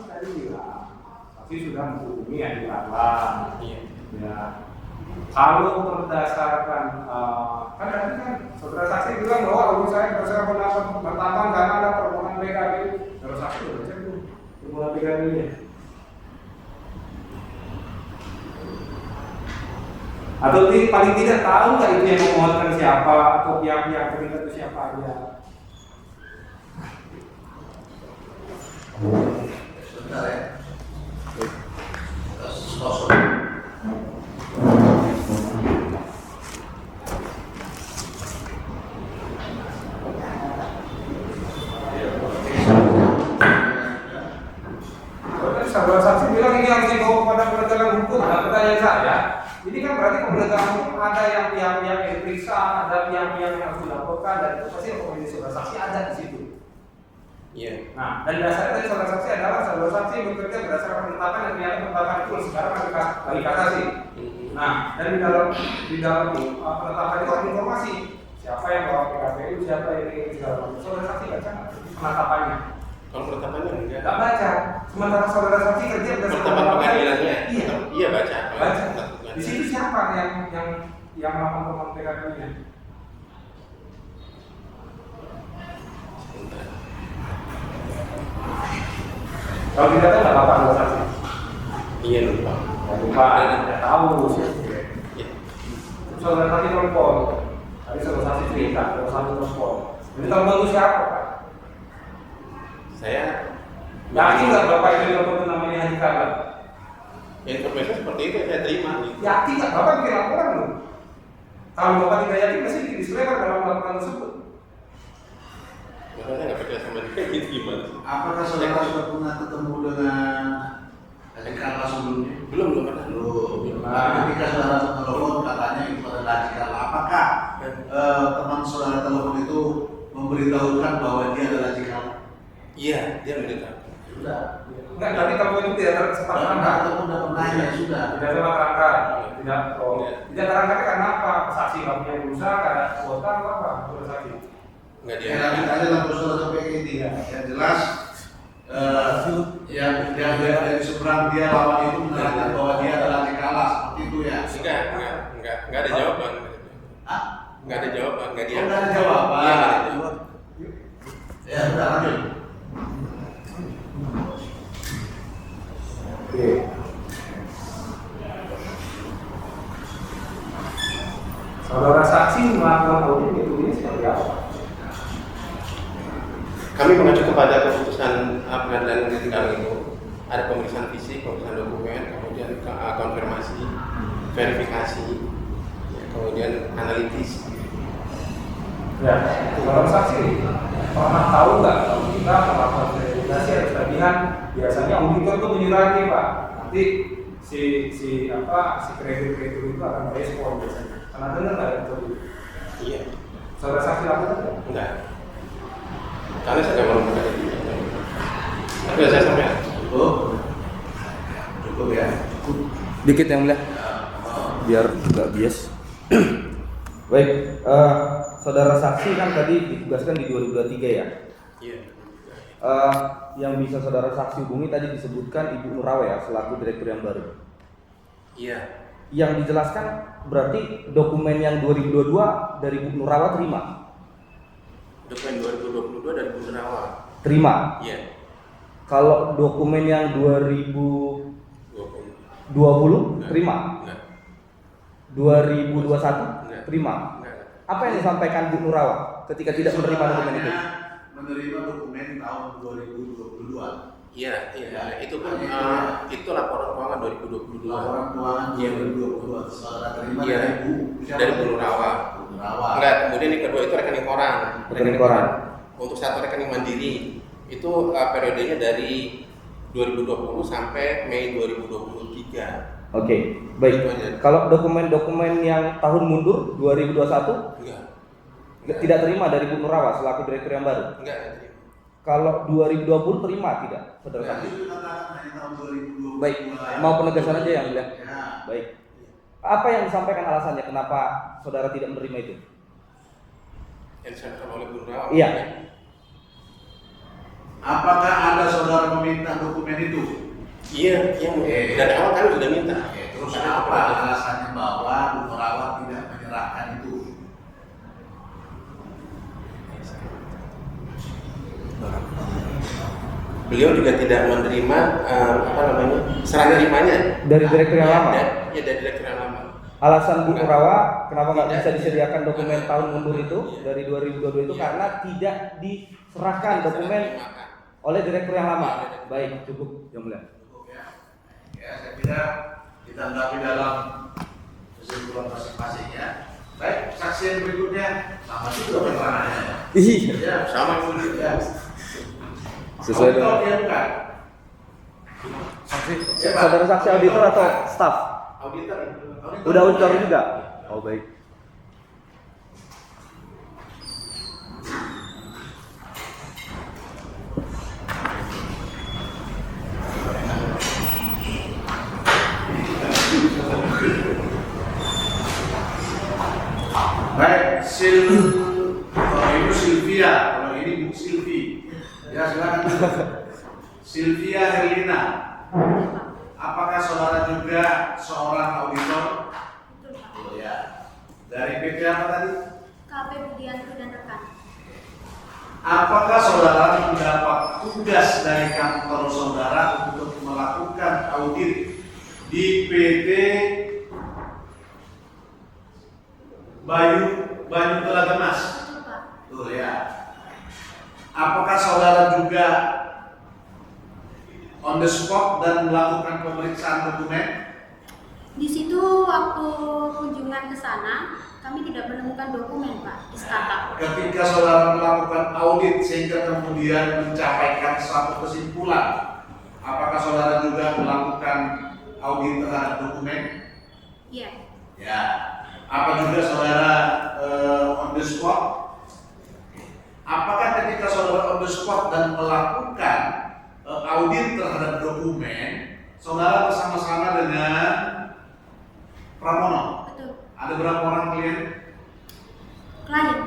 tadi bilang saksi sudah menghubungi haji karlan. Iya. Ya, kalau berdasarkan kan tadi kan saudara saksi bilang bahwa audit saya berdasarkan pendapat bertambah karena ada permohonan PKB. Saudara saksi udah cek tuh permohonan PKB-nya. Atau paling tidak tahu nggak itu yang memohonkan siapa atau pihak-pihak terlibat itu siapa aja. Sebentar ya. Sosok. Saudara saksi bilang ini harus dibawa kepada penegakan hukum. Nah, pertanyaan saya, ini kan berarti penegakan hukum ada yang pihak-pihak yang diperiksa, ada pihak-pihak yang harus dilaporkan, dan itu pasti komisi saudara saksi ada di situ. Iya. Nah, dan dasarnya tadi saudara saksi adalah saudara saksi bekerja berdasarkan penetapan yang ternyata penetapan itu sekarang lagi kasasi. Nah, dan di dalam penetapan itu ada informasi siapa yang bawa PKPU, siapa yang ini segala macam. Saudara saksi baca penetapannya. Kalau penetapannya enggak. Enggak baca. Sementara saudara saksi kerja berdasarkan Penetapan pengadilannya. Iya. Iya baca. Baca. Di situ siapa yang melakukan penetapan PKPU-nya? Kalau tidak tahu nggak apa-apa saudara saksi. Iya lupa. Lupa, tidak tahu sih. Iya. Saudara saksi telepon. Tadi saudara saksi cerita, saudara saksi telepon. Ini telepon itu siapa, Pak? Saya Yakin nggak Bapak itu telepon namanya Haji Karlan? informasi seperti itu yang saya terima. Gitu. Yakin nggak Bapak bikin laporan loh? Kalau Bapak tidak yakin, pasti bikin disclaimer dalam laporan tersebut. Karena saya nggak percaya sama dia gitu gimana? Apakah saudara sudah pernah ketemu dengan Haji Karlan sebelumnya? Belum pernah. Belum. Tapi ketika saudara telepon katanya itu adalah Haji Karlan. Apakah teman saudara telepon itu memberitahukan bahwa dia adalah Haji Karlan? Iya, dia mendengar. Sudah. Enggak, tapi telepon itu tidak sempat terangkat. Ataupun udah pernah ya sudah. Tidak sempat terangkat. Tidak terangkat karena apa? Saksi nggak punya berusaha, karena kuota atau apa? Saudara saksi. Enggak dia. Ya, lanjut aja lah saudara sampai ke inti. Yang jelas yang dari seberang dia lawan itu menerangkan bahwa dia adalah Haji Karlan seperti itu ya. Enggak ada jawaban. Hah? Enggak ada jawaban, enggak dia. Oh, nggak ada jawaban. Iya, nggak ada jawaban. Ya sudah lanjut. Oke. Saudara saksi melakukan audit metodenya seperti apa? Kami mengacu kepada keputusan pengadilan negeri Tegal itu ada pemeriksaan fisik, pemeriksaan dokumen, kemudian konfirmasi, verifikasi, ya, kemudian analitis. Ya, saudara saksi pernah tahu nggak kalau kita melakukan verifikasi ada tagihan, biasanya auditor itu menyurati Pak, nanti si kredit itu akan merespon biasanya. Pernah dengar nggak itu? Iya. Saudara saksi lakukan nggak? Enggak. Karena saya nggak mau mengatakan itu. Tapi saya sampai Cukup ya. Dikit yang mulia. biar nggak bias. Baik, saudara saksi kan tadi ditugaskan di 2023 ya. Iya. Yang bisa saudara saksi hubungi tadi disebutkan Ibu Nurawa ya selaku direktur yang baru. Iya. Yang dijelaskan berarti dokumen yang 2022 dari Bu Nurawa terima. Dokumen 2022 dari Bu Nurawa. Terima. Iya. Kalau dokumen yang 2020 terima. Enggak. 2021 Enggak. terima. Enggak. Apa yang disampaikan Bu Nurawa ketika tidak menerima dokumen itu? Menerima dokumen tahun 2022. Iya, iya. Ya. Itu pun itu laporan keuangan 2022. Laporan keuangan Iya. 2022 saudara terima Iya. dari Bu Dari Bu Nurawa. Bu Nurawa. Enggak, kemudian yang kedua itu rekening koran. Rekening koran. Untuk satu rekening mandiri itu periodenya dari 2020 sampai Mei 2023. Oke, baik. Kalau dokumen-dokumen yang tahun mundur 2021 Enggak. tidak terima dari Bu Nurawa selaku direktur yang baru. Enggak terima. Kalau 2020 terima tidak, saudara Ya, saksi? itu dikatakan hanya tahun 2022. Baik, mau penegasan aja yang mulia. Ya. Baik. Apa yang disampaikan alasannya kenapa saudara tidak menerima itu? Yang disampaikan oleh Bu Nurawa. Iya. Apakah ada saudara meminta dokumen itu? Iya, yang dari awal kami sudah minta. Terus apa alasannya bahwa Bu Nurawa tidak menyerahkan itu? Beliau juga tidak menerima serah terimanya Dari direktur yang lama? Ya, dari direktur yang lama. Alasan Bu Nurawa kenapa nggak Tidak. bisa disediakan dokumen tahun mundur itu dari 2022 itu Iya. karena tidak diserahkan dokumen oleh direktur yang lama. Baik, cukup yang mulia. Cukup ya. Ya, saya kira ditanggapi dalam kesimpulan masing-masing ya. Baik, saksi yang berikutnya sama juga keterangannya. Iya. Ya, Sama Bu. ya. Sesuai dengan Auditor, ya bukan? saksi, Ya, Pak. saudara saksi auditor atau staff? Auditor. Udah auditor juga? Oh baik. Baik, kalau itu Sylvia, kalau ini Bu Silvi. Ya silakan. Sylvia Herlina. Apakah saudara juga seorang auditor? Betul, Pak. Oh ya. Dari PT apa tadi? KB Budianto dan rekan. Apakah saudara mendapat tugas dari kantor saudara untuk melakukan audit di PT Banyu Telaga Mas? Betul, Pak. Tuh ya. Apakah saudara juga on the spot dan melakukan pemeriksaan dokumen? Di situ waktu kunjungan ke sana, kami tidak menemukan dokumen, Pak, di Stata. Ketika saudara melakukan audit sehingga kemudian mencapaikan suatu kesimpulan, apakah saudara juga melakukan audit terhadap dokumen? Iya. Ya. Apa juga saudara on the spot? Apakah ketika saudara on the spot dan melakukan audit terhadap dokumen, saudara bersama-sama dengan Pramono? Betul. Ada berapa orang klien? Klien.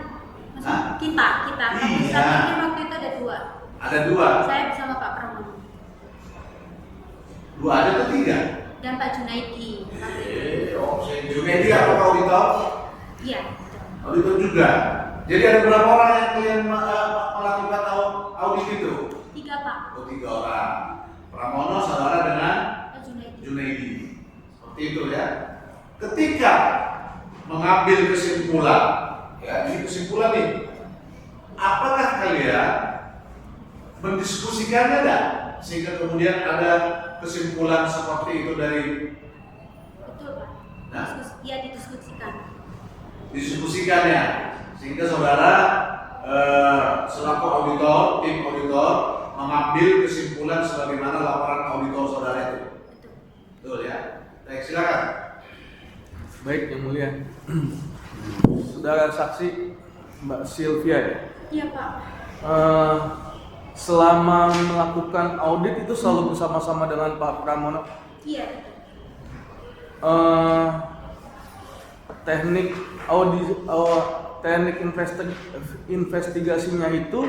Maksud Hah? kita. Iya. Satu ini waktu itu ada 2. Ada 2. Saya bersama Pak Pramono 2 aja atau 3? dan Pak Junaidi. Junaidi apakah auditor? Iya. Auditor juga. Jadi ada berapa orang yang klien melakukan audit itu? 3, Pak. Oh, 3 orang. Pramono saudara dengan Pak Junaidi. Junaidi. Seperti itu ya. Ketika mengambil kesimpulan, ya ini kesimpulan nih. Apakah kalian mendiskusikannya enggak? Sehingga kemudian ada kesimpulan seperti itu dari Betul, Pak. Nah. Iya, didiskusikan. diskusikannya, sehingga saudara selaku auditor, tim auditor mengambil kesimpulan sebagaimana laporan auditor saudara itu. Betul. Betul ya. Baik, silakan. Baik, yang mulia. Saudara saksi Mbak Sylvia ya. Iya, Pak. Selama melakukan audit itu selalu bersama-sama dengan Pak Pramono. Iya, betul. teknik teknik investigasinya itu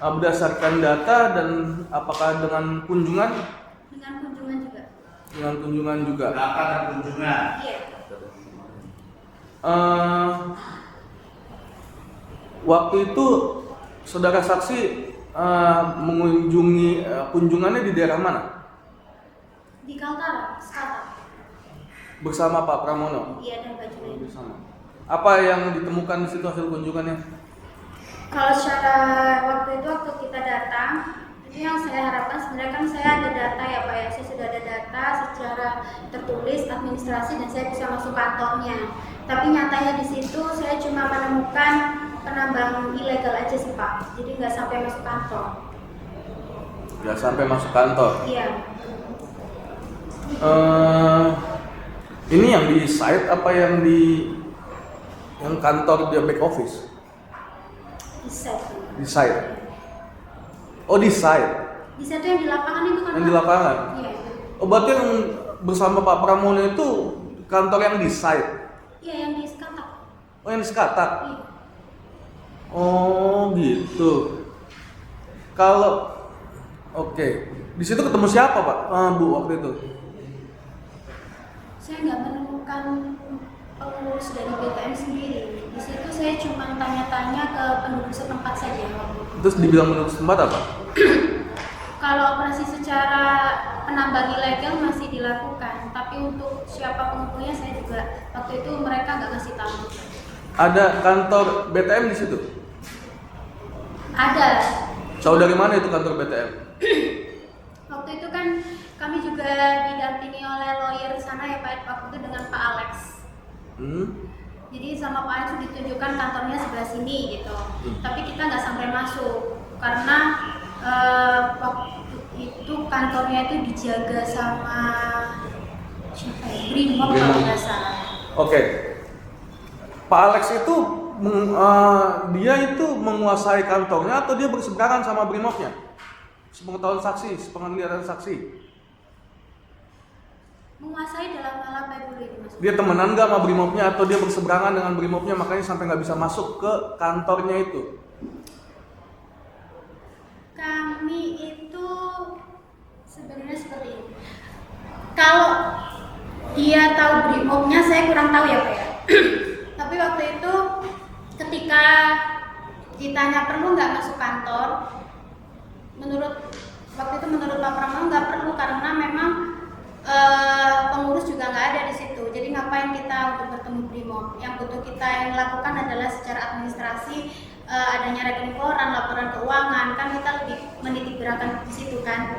berdasarkan data dan apakah dengan kunjungan? Dengan kunjungan juga. Dengan kunjungan juga. Data dan kunjungan. Iya. Waktu itu saudara saksi mengunjungi kunjungannya di daerah mana? Di Kaltara, Skatak. Bersama Pak Pramono. Iya, dan Pak Junaidi. Bersama. Apa yang ditemukan di situ hasil kunjungannya? Kalau secara waktu kita datang, itu yang saya harapkan sebenarnya kan saya ada data ya Pak ya, saya sudah ada data secara tertulis administrasi dan saya bisa masuk kantornya. Tapi nyatanya di situ saya cuma menemukan penambang ilegal aja sih Pak, jadi nggak sampai masuk kantor. Nggak sampai masuk kantor. Iya. Ini yang di site apa yang di kantor di back office? Di site. Di site. Oh di site. Di site yang di lapangan itu kan? Yang Pak? di lapangan. Iya. Oh berarti yang bersama Pak Pramono itu kantor yang di site. Iya yang di Skatak. Oh yang di Skatak. Iya. Oh gitu. Kalau oke, di situ ketemu siapa Pak? Bu waktu itu? Saya nggak menemukan pengurus dari BTM sendiri. Di situ saya cuma tanya-tanya ke penduduk setempat saja. Terus dibilang menurut tempat apa? Kalau operasi secara penambang ilegal masih dilakukan, tapi untuk siapa pengumpulnya saya juga waktu itu mereka nggak ngasih tahu. Ada kantor BTM di situ? Ada. Tahu dari mana itu kantor BTM? Waktu itu kan kami juga didampingi oleh lawyer sana ya Pak, waktu itu dengan Pak Alex. Jadi sama Pak Alex ditunjukkan kantornya sebelah sini gitu. Tapi kita nggak sampai masuk karena waktu itu kantornya itu dijaga sama siapa ya? Brimob kalau nggak salah. Oke. Pak Alex itu dia itu menguasai kantornya atau dia berseberangan sama Brimobnya? Sepengetahuan saksi, sepenglihatan saksi. Menguasai dalam hal apa dulu ini Mas? Dia temenan nggak sama Brimobnya atau dia berseberangan dengan Brimobnya makanya sampai nggak bisa masuk ke kantornya itu? Kami itu sebenarnya seperti ini. Kalau dia tahu Brimobnya saya kurang tahu ya Pak ya. Tapi waktu itu ketika ditanya perlu nggak masuk kantor, waktu itu menurut Pak Pramono nggak perlu karena memang pengurus juga nggak ada di situ. Jadi ngapain kita untuk bertemu Brimob? Yang butuh kita yang lakukan adalah secara administrasi adanya rekening koran, laporan keuangan, kan kita lebih menitik beratkan di situ kan.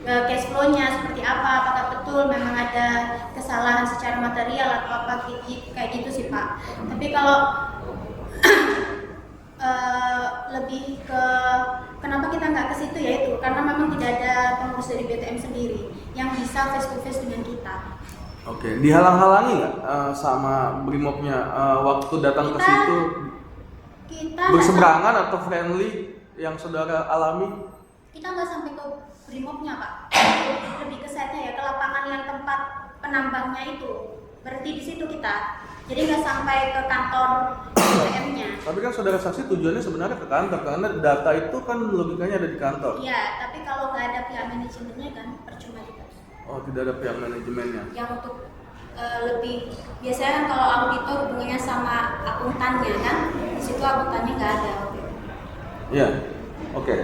Cash flow-nya seperti apa, apakah betul memang ada kesalahan secara material atau apa kayak gitu sih Pak. Tapi kalau lebih ke kenapa kita nggak ke situ ya itu karena memang tidak ada pengurus dari BTM sendiri yang bisa face to face dengan kita. Oke, dihalang-halangi nggak sama Brimobnya waktu datang ke situ? Kita berseberangan atau friendly yang saudara alami? Kita nggak sampai ke Brimobnya Pak, lebih ke site-nya ya, ke lapangan yang tempat penambangnya itu. Berhenti di situ kita. Jadi nggak sampai ke kantor BTM-nya. Tapi kan saudara saksi tujuannya sebenarnya ke kantor karena data itu kan logikanya ada di kantor. Iya, tapi kalau nggak ada pihak manajemennya kan percuma juga. Oh, tidak ada pihak manajemennya. Yang untuk lebih biasanya kan kalau auditor hubungannya sama akuntannya kan, di situ akuntannya nggak ada. Iya, oke.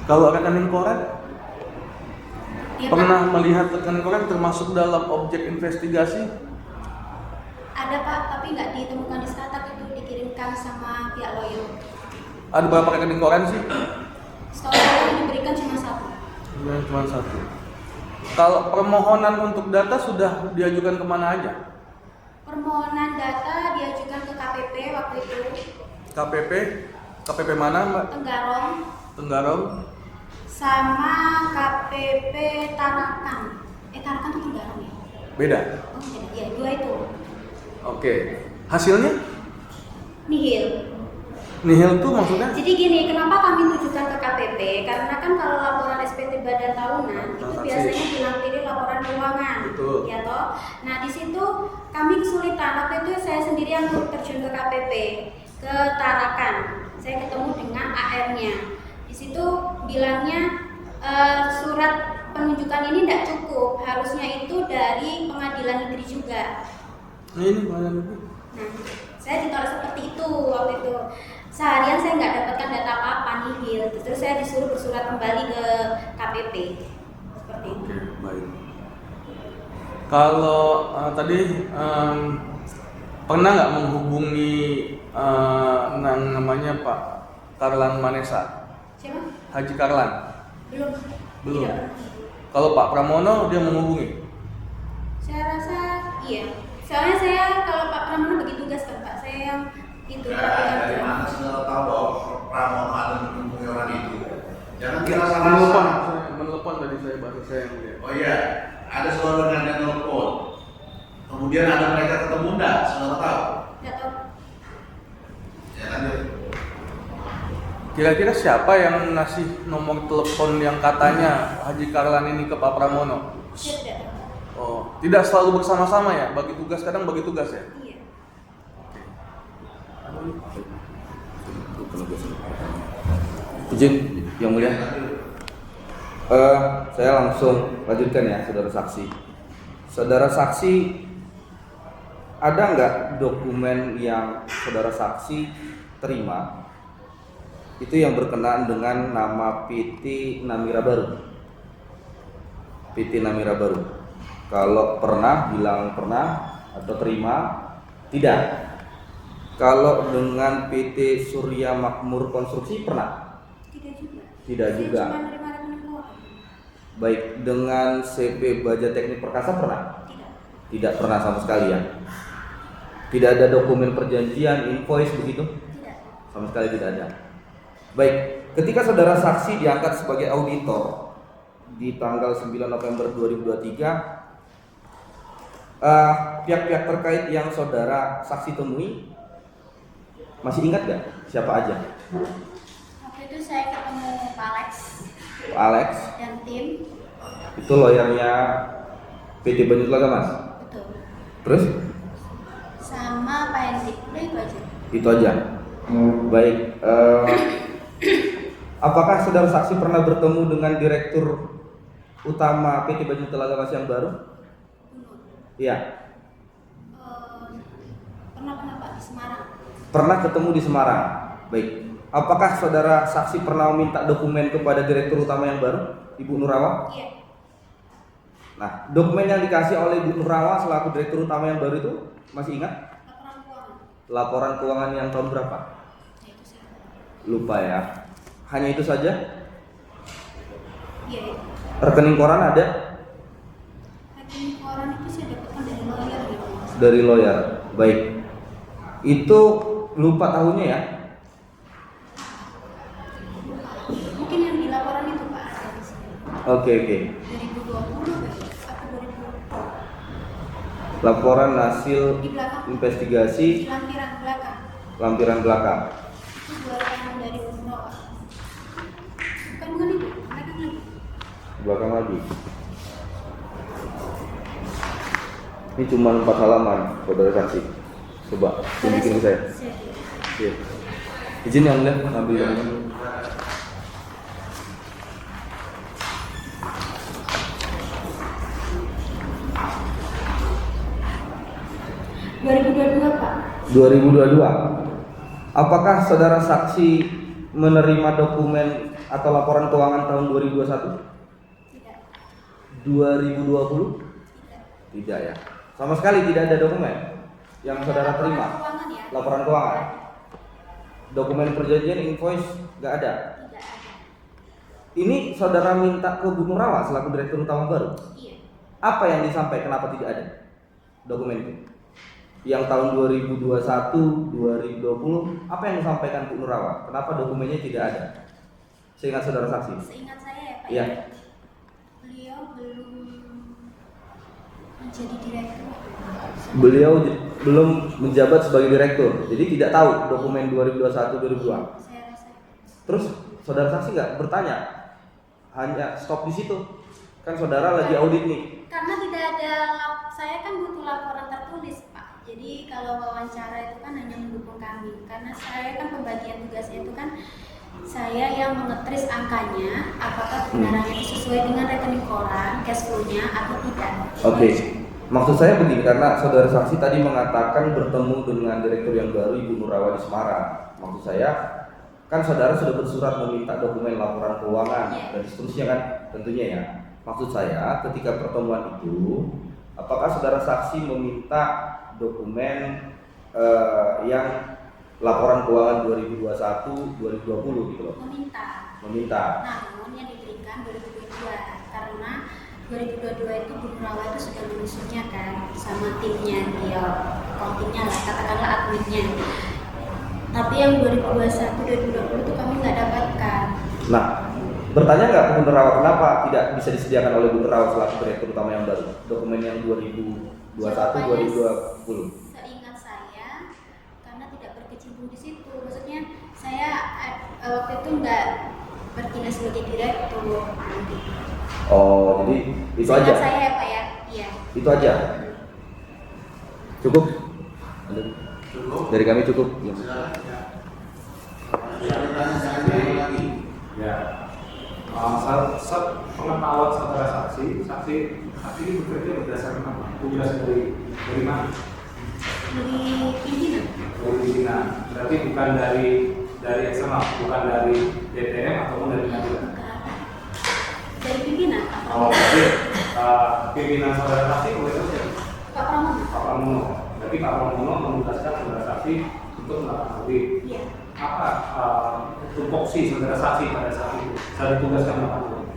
Kalau rekening koran, Ya, pernah Pak? melihat rekening koran termasuk dalam objek investigasi? Ada Pak, tapi nggak ditemukan di Skatak, itu dikirimkan sama pihak lawyer. Ada berapa rekening koran sih? Setahu saya diberikan cuma satu. Cuma satu. Kalau permohonan untuk data sudah diajukan kemana aja? Permohonan data diajukan ke KPP waktu itu. KPP mana Mbak? Tenggarong Tenggarong. sama KPP Tarakan. Tarakan itu Tenggarong ya? Beda. Oh beda, ya dua itu. Oke. Hasilnya? Nihil. Nihil itu maksudnya? Jadi gini, kenapa kami tujukan ke KPP? Karena kan kalau laporan SPT badan tahunan itu biasanya dilampiri laporan keuangan, Betul. ya toh. Nah di situ kami kesulitan saya sendirian terjun ke KPP, ke Tarakan. Saya ketemu dengan AR-nya. Di situ bilangnya surat penunjukan ini tidak cukup, harusnya itu dari pengadilan negeri juga. Nah, ini pengadilan negeri. Nah, saya ditolak seperti itu waktu itu. Seharian saya nggak dapatkan data apa-apa, nihil. Terus saya disuruh bersurat kembali ke KPP. Seperti itu. Oke, baik. Kalau tadi pernah nggak menghubungi namanya Pak Karlan Manesa? Siapa? Haji Karlan? Belum. Belum. Tidak pernah. Kalau Pak Pramono dia menghubungi? Saya rasa iya. Soalnya saya kalau Pak Pramono bagi tugas kan Pak, saya yang itu. Dari mana saudara tahu bahwa Pramono ada menghubungi orang itu? Jangan kira Menelepon, salah. menelepon tadi saya yang lihat. Oh iya, ada saudara yang telepon. Kemudian ada mereka ketemu enggak? Saudara tahu? Nggak tahu. Ya lanjut. Kira-kira siapa yang ngasih nomor telepon yang katanya Haji Karlan ini ke Pak Pramono? Saya tidak tahu. Oh, tidak selalu bersama-sama ya? Bagi tugas, kadang bagi tugas ya? Iya. Izin yang mulia. Saya langsung lanjutkan ya, saudara saksi. Saudara saksi, ada nggak dokumen yang saudara saksi terima itu yang berkenaan dengan nama PT Namira Baru? PT Namira Baru. Kalau pernah, bilang pernah atau terima. Tidak. Kalau dengan PT Surya Makmur Konstruksi pernah? Tidak juga. Tidak Saya juga. cuma menerima rekening keuangan. Baik, dengan CP Baja Teknik Perkasa pernah? Tidak. Tidak pernah sama sekali ya. Tidak ada dokumen perjanjian, invoice begitu? Tidak. Sama sekali tidak ada. Baik, ketika saudara saksi diangkat sebagai auditor di tanggal 9 November 2023, pihak-pihak terkait yang saudara saksi temui masih ingat gak siapa aja? Waktu itu saya ketemu Pak Alex Pak Alex, dan tim. itu lawyernya PT Banyut Telaga Mas. Betul. Terus? Sama Pak Hendrik. Udah itu aja. Itu aja. Baik. Apakah saudara saksi pernah bertemu dengan direktur utama PT Banyut Telaga Mas yang baru? Iya. Pernah Pak di Semarang. Pernah ketemu di Semarang. Baik. Apakah saudara saksi pernah meminta dokumen kepada direktur utama yang baru, Ibu Nurawa? Iya. Nah, dokumen yang dikasih oleh Ibu Nurawa selaku direktur utama yang baru itu masih ingat? Laporan keuangan. Laporan keuangan yang tahun berapa? Ya, itu saya. Lupa ya. Hanya itu saja? Iya. Rekening koran ada? Rekening keuangan itu saya dapatkan dari lawyer ya. Dari lawyer. Baik. Itu lupa tahunnya ya? Mungkin yang di laporan itu Pak ada di sini. Oke. 2020 atau 2020. Laporan hasil Di belakang. investigasi Di lampiran belakang. lampiran belakang. Itu dua rekaman dari Bunda. Bukan itu. Belakang lagi. Belakang lagi. Ini cuma 4 halaman, saudara saksi. Coba tunjukin ke saya. Iya. Izin yang mulia, ambil dokumen. Pak. 2022. Apakah saudara saksi menerima dokumen atau laporan keuangan tahun 2021? Tidak. 2020? Tidak ya. Sama sekali tidak ada dokumen yang saudara terima. Laporan keuangan ya. Laporan keuangan. Dokumen perjanjian, invoice nggak ada. Tidak ada. Ini saudara minta ke Bu Nurawa selaku direktur utama baru. Iya. Apa yang disampaikan? Kenapa tidak ada dokumen itu? Yang tahun 2021, 2020, apa yang disampaikan Bu Nurawa? Kenapa dokumennya tidak ada? Seingat saudara saksi. Seingat saya ya Pak. Iya. Beliau belum menjadi direktur. Beliau belum menjabat sebagai direktur, jadi tidak tahu dokumen 2021, 2022. Saya rasa. Terus saudara saksi nggak bertanya? Hanya stop di situ. Kan saudara lagi audit nih. Karena tidak ada, saya kan butuh laporan tertulis Pak. Jadi Jadi kalau wawancara itu kan hanya mendukung kami, karena saya kan pembagian tugasnya itu kan saya yang mengetris angkanya, apakah kebenarannya itu sesuai dengan rekening koran, cash flow-nya atau tidak. Oke. Maksud saya begini, karena saudara saksi tadi mengatakan bertemu dengan direktur yang baru Ibu Nurawa di Semarang. Maksud saya, kan saudara sudah bersurat meminta dokumen laporan keuangan dan seterusnya kan, tentunya ya. Maksud saya, ketika pertemuan itu, apakah saudara saksi meminta dokumen yang laporan keuangan 2021-2020 gitu loh? Meminta. Namun yang diberikan 2022, karena 2022 itu Bu Nurawa itu sudah menyusunnya kan sama timnya, dia kontingnya lah, katakanlah adminnya. Tapi yang 2021-2020 itu kami nggak dapatkan. Nah, bertanya nggak ke Bu Nurawa kenapa tidak bisa disediakan oleh Bu Nurawa selaku direktur utama yang baru dokumen yang 2021-2020? Seingat saya, karena tidak berkecimpung di situ. Maksudnya saya waktu itu nggak bertindak sebagai direktur. Oh, jadi itu Seingat aja. saya ya Pak ya. Iya. Itu aja. Cukup? Cukup. Dari kami cukup. Ya. Silakan. Ya. Tanya saya lagi. Ya. Pengetahuan saudara saksi ini bekerja berdasarkan apa? Tugas dari mana? Dari pimpinan. Dari pimpinan. Berarti bukan dari eksternal, bukan dari DTM ataupun dari pengadilan. Dari pimpinan. Oh, berarti pimpinan saudara saksi boleh itu siapa? Pak Pramono. Pak Pramono. Berarti Pak Pramono menugaskan saudara saksi untuk melakukan audit. Iya. Apa tupoksi saudara saksi pada saat itu? Saya ditugaskan melakukan audit.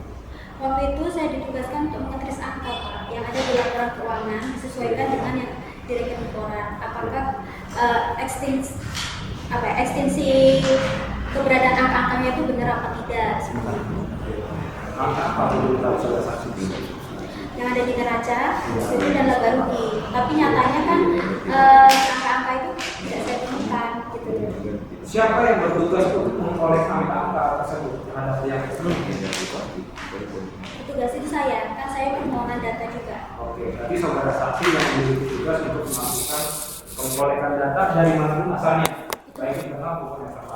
Waktu itu saya ditugaskan untuk mengetris angka Pak, yang ada di laporan keuangan disesuaikan dengan yang di rekening koran. Apakah ekstensi keberadaan angka-angkanya itu benar apa tidak seperti itu. Angka apa yang tahu saudara saksi? Yang ada di neraca, itu dan laba rugi. Tapi nyatanya kan angka-angka itu tidak saya temukan gitu. Siapa yang bertugas untuk mengkolek angka-angka tersebut terhadap yang Tugas itu saya, kan saya permohonan data juga. Oke, berarti saudara saksi yang memiliki tugas untuk melakukan pengkolekan data dari mana pun asalnya, baik internal maupun eksternal.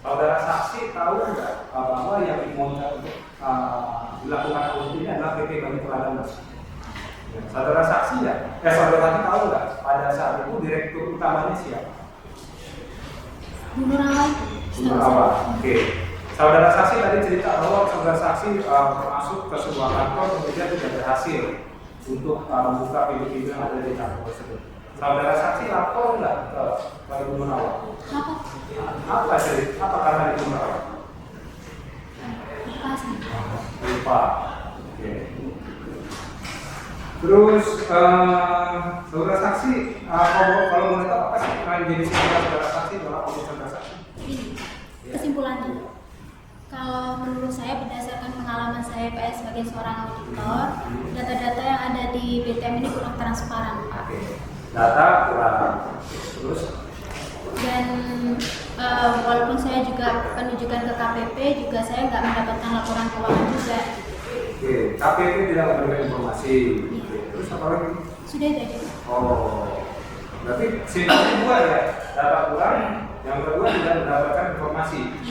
Saudara saksi tahu nggak bahwa yang diminta untuk dilakukan audit ini adalah PT Banyut Lagamas? Saudara saksi ya? Saudara saksi tahu nggak pada saat itu direktur utamanya siapa? Bu Nurawa. Bu Nurawa. Oke. Saudara saksi tadi cerita bahwa saudara saksi masuk ke sebuah kantor kemudian tidak berhasil untuk membuka pintu-pintu yang ada di kantor tersebut. Saudara saksi lapor nggak ke Ibu Nurawa? Apa cerita? Apa karena Ibu Nurawa? Lupa. Oke. Terus saudara saksi kalau boleh tahu apa sih yang jadi saudara saksi dalam audit saudara saksi? Ini kesimpulannya. Kalau menurut saya berdasarkan pengalaman saya Pak sebagai seorang auditor, data-data yang ada di BTM ini kurang transparan Pak. Data kurang. Terus? Dan walaupun saya juga penunjukan ke KPP, juga saya nggak mendapatkan laporan keuangan juga. Oke, KPP tidak memberikan informasi. Oke. Terus apa lagi? Sudah itu aja. Oh, berarti simpelnya dua ya, data kurang. Yang kedua tidak mendapatkan informasi.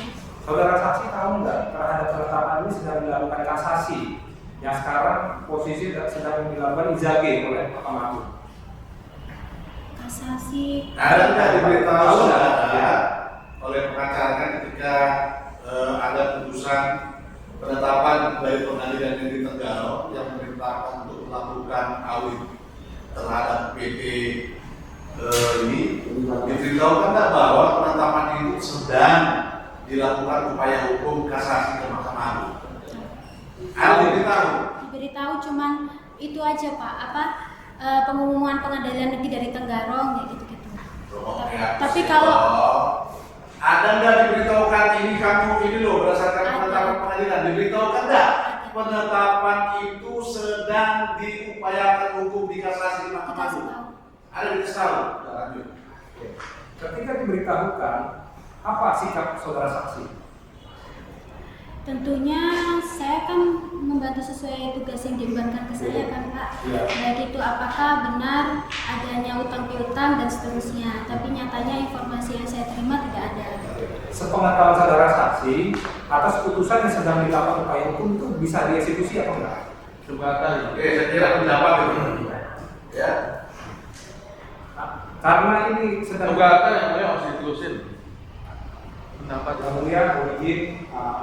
Saudara saksi tahu nggak terhadap penetapan ini sedang dilakukan kasasi yang sekarang posisi sedang dilakukan izage oleh Mahkamah Agung. Kasasi. Ada nggak diberitahu saudara oleh pengacara ketika ada putusan penetapan dari Pengadilan Negeri Tenggarong yang memerintahkan untuk melakukan audit terhadap PT ini, diberitahukan nggak bahwa penetapan itu sedang dilakukan upaya hukum kasasi ke Mahkamah Agung? Ada diberitahu? Diberitahu cuman itu aja Pak, pengumuman Pengadilan Negeri dari Tenggarong ya gitu-gitu. Tapi kalau ada nggak diberitahukan ini kamu ini loh berdasarkan penetapan pengadilan, diberitahukan nggak penetapan itu sedang diupayakan hukum di kasasi di Mahkamah Agung? Ada diberitahu? Lanjut. Ketika diberitahukan, apa sikap saudara saksi? tentunya saya kan membantu sesuai tugas yang dibebankan ke saya kan Pak. Ya. Baik itu apakah benar adanya utang hilang dan seterusnya. Tapi nyatanya informasi yang saya terima tidak ada. Sepengetahuan saudara saksi, atas putusan yang sedang dilakukan upaya hukum itu bisa dieksekusi atau enggak? Jembatan. Oke, saya kira pendapat itu. Ya. Karena ini sedang Jembatan yang boleh harus diterusin. Pendapat Yang Mulia mohon izin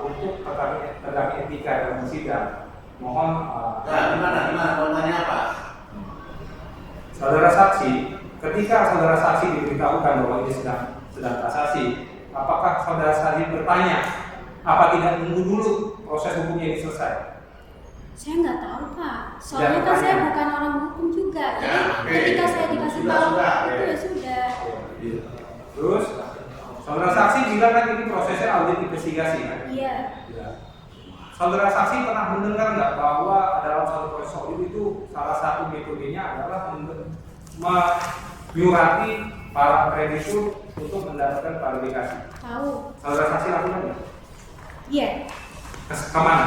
untuk terkait etika dalam sidang. Mohon Nah, gimana? Mau tanya apa? saudara saksi, ketika saudara saksi diberitahukan bahwa ini sedang kasasi, apakah saudara saksi bertanya apa tidak menunggu dulu proses hukumnya ini selesai? Saya nggak tahu Pak, soalnya kan saya bukan orang hukum juga. Jadi Ya, oke. ketika saya dikasih Sudah, tahu sudah. itu ya sudah. Terus saudara saksi bilang kan ini prosesnya audit investigasi kan? Iya. Saudara saksi pernah mendengar nggak bahwa dalam satu proses audit itu salah satu metodenya adalah menyurati para kreditur untuk mendapatkan klarifikasi. Tahu. Saudara saksi lakukan nggak? Iya. Kemana?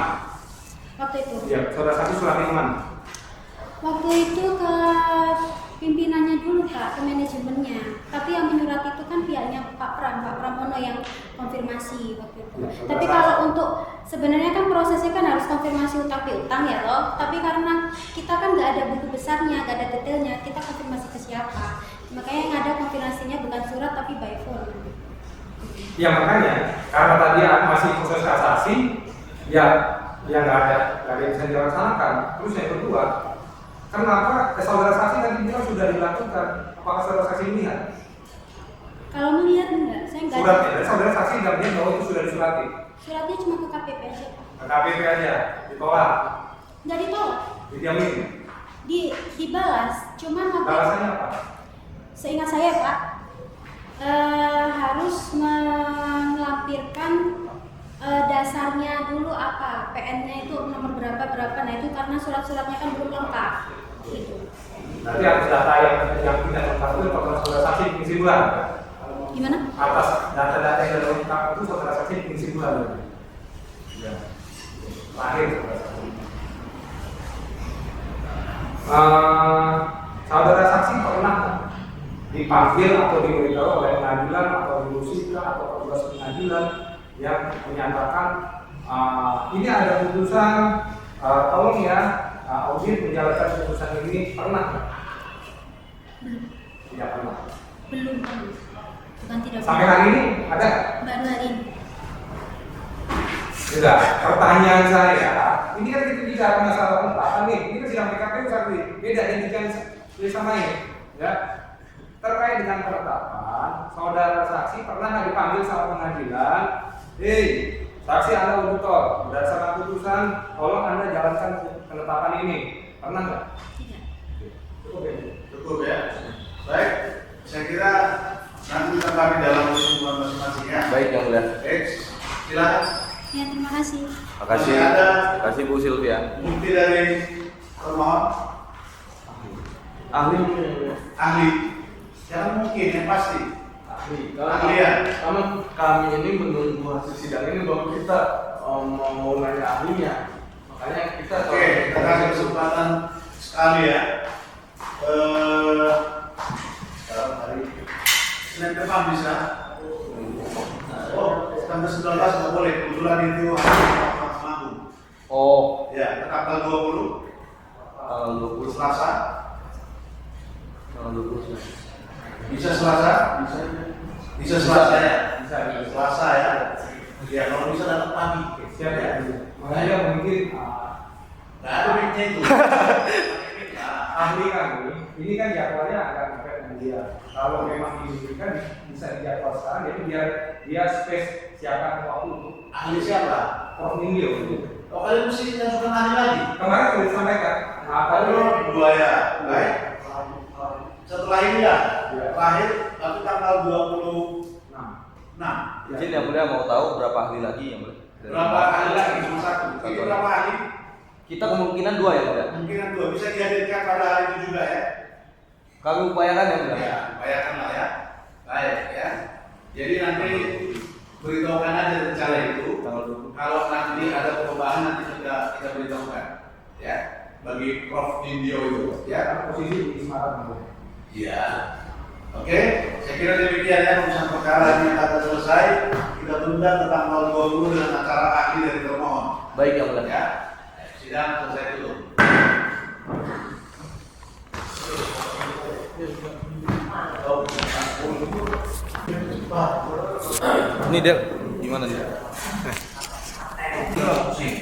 Waktu itu. Ya, saudara saksi suratnya kemana? Waktu itu ke pimpinannya dulu Kak, ke manajemennya. Tapi yang menyurat itu kan pihaknya Pak Pramono yang konfirmasi waktu itu. Ya, Tapi kalau untuk sebenarnya kan prosesnya kan harus konfirmasi utang piutang ya loh. Tapi karena kita kan nggak ada buku besarnya, nggak ada detailnya, kita konfirmasi ke siapa. Makanya yang ada konfirmasinya bukan surat tapi by phone. Ya makanya karena tadi masih proses kasasi, ya nggak ada yang bisa dilaksanakan. Terus yang kedua, kenapa saudara saksi tadi bilang sudah dilakukan? Apakah saudara saksi melihat? Kalau melihat enggak, saya enggak. Suratnya, dan saudara saksi nggak melihat bahwa itu sudah disurati. Suratnya cuma ke KPP aja Pak. Ke KPP aja, ditolak, Nggak ditolak, didiamin. dibalas. Cuman waktu Balasannya apa? seingat saya Pak, harus melampirkan dasarnya dulu apa, PN-nya itu nomor berapa, nah itu karena surat-suratnya kan belum lengkap gitu. Berarti atas data yang tidak lengkap itu kalau saudara saksi bikin kesimpulan. Gimana? Atas data-data yang tidak lengkap itu saudara saksi bikin kesimpulan. Ya. Lahir saudara saksi. Saudara saksi pernah dipanggil atau diberitahu oleh pengadilan atau diusirkan atau petugas pengadilan yang menyatakan ini ada putusan, tolong ya audit menjalankan putusan ini, pernah nggak? Belum. Tidak pernah. Belum. Bukan tidak. Sampai hari ini ada? Baru hari ini. Tidak. Pertanyaan saya, ini kan kita bicara masalah penetapan nih, ini kan sidang PKPU saksi, beda dengan tulisan lain, ya. Terkait dengan penetapan, saudara saksi pernah nggak dipanggil sama pengadilan? Saksi Anda auditor, berdasarkan putusan, tolong Anda jalankan penetapan ini. Pernah nggak? Tidak. Cukup ya. Baik, saya kira nanti kita kami dalam kesimpulan masing-masing ya. Baik yang mulia. Baik, silakan. Ya terima kasih. Masih ada Makasih Bu Silvia. bukti dari termohon Ahli. ahli. Jangan mungkin yang pasti. Ahli. Ahlian. Karena kami ini menunggu hasil sidang ini baru kita mau nanya ahlinya. Makanya kita Oke, kita kasih kesempatan sekali ya. Sekarang hari Senin depan bisa. Oh, tanggal 19 nggak boleh. Kebetulan itu hari Mahkamah Agung. Oh, Ya, tanggal 20 tanggal 20. Selasa. Tanggal 20. Bisa Selasa? Bisa Selasa ya? Bisa. Selasa ya? Ya, kalau bisa datang pagi. Siap ya. Makanya mungkin Nggak ada mic-nya itu. ahli kami ini kan jadwalnya akan mepet dengan dia. Kalau memang diberikan bisa dijadwal sekarang, jadi biar dia space siapkan waktu untuk Ahli siapa? Prof Nindyo. Oh, kalian mesti mengajukan ahli lagi. Kemarin sudah disampaikan. Oh, dua ya. Baik. Setelah ini ya, terakhir tapi tanggal 26. Izin yang mulia mau tahu berapa ahli lagi yang mulia? Berapa ahli lagi? Cuma satu. Itu berapa ahli? Kita kemungkinan 2 ya mulia. Kemungkinan 2 bisa dihadirkan pada hari itu juga ya. Kami upayakan ya mulia. Ya, bayarkanlah ya. Baik ya. Jadi nanti beritahukan aja rencana itu. Tanggal 20. Kalau nanti ada perubahan nanti kita beritahukan ya. Bagi Prof Nindyo itu ya. Posisi di Semarang. Iya. Oke, saya kira demikian ya urusan perkara ini akan selesai. Kita tunda ke tanggal 20 dengan acara ahli dari termohon. Baik yang mulia. Ya, sidang selesai dulu. Ini dia gimana nih? Pusing.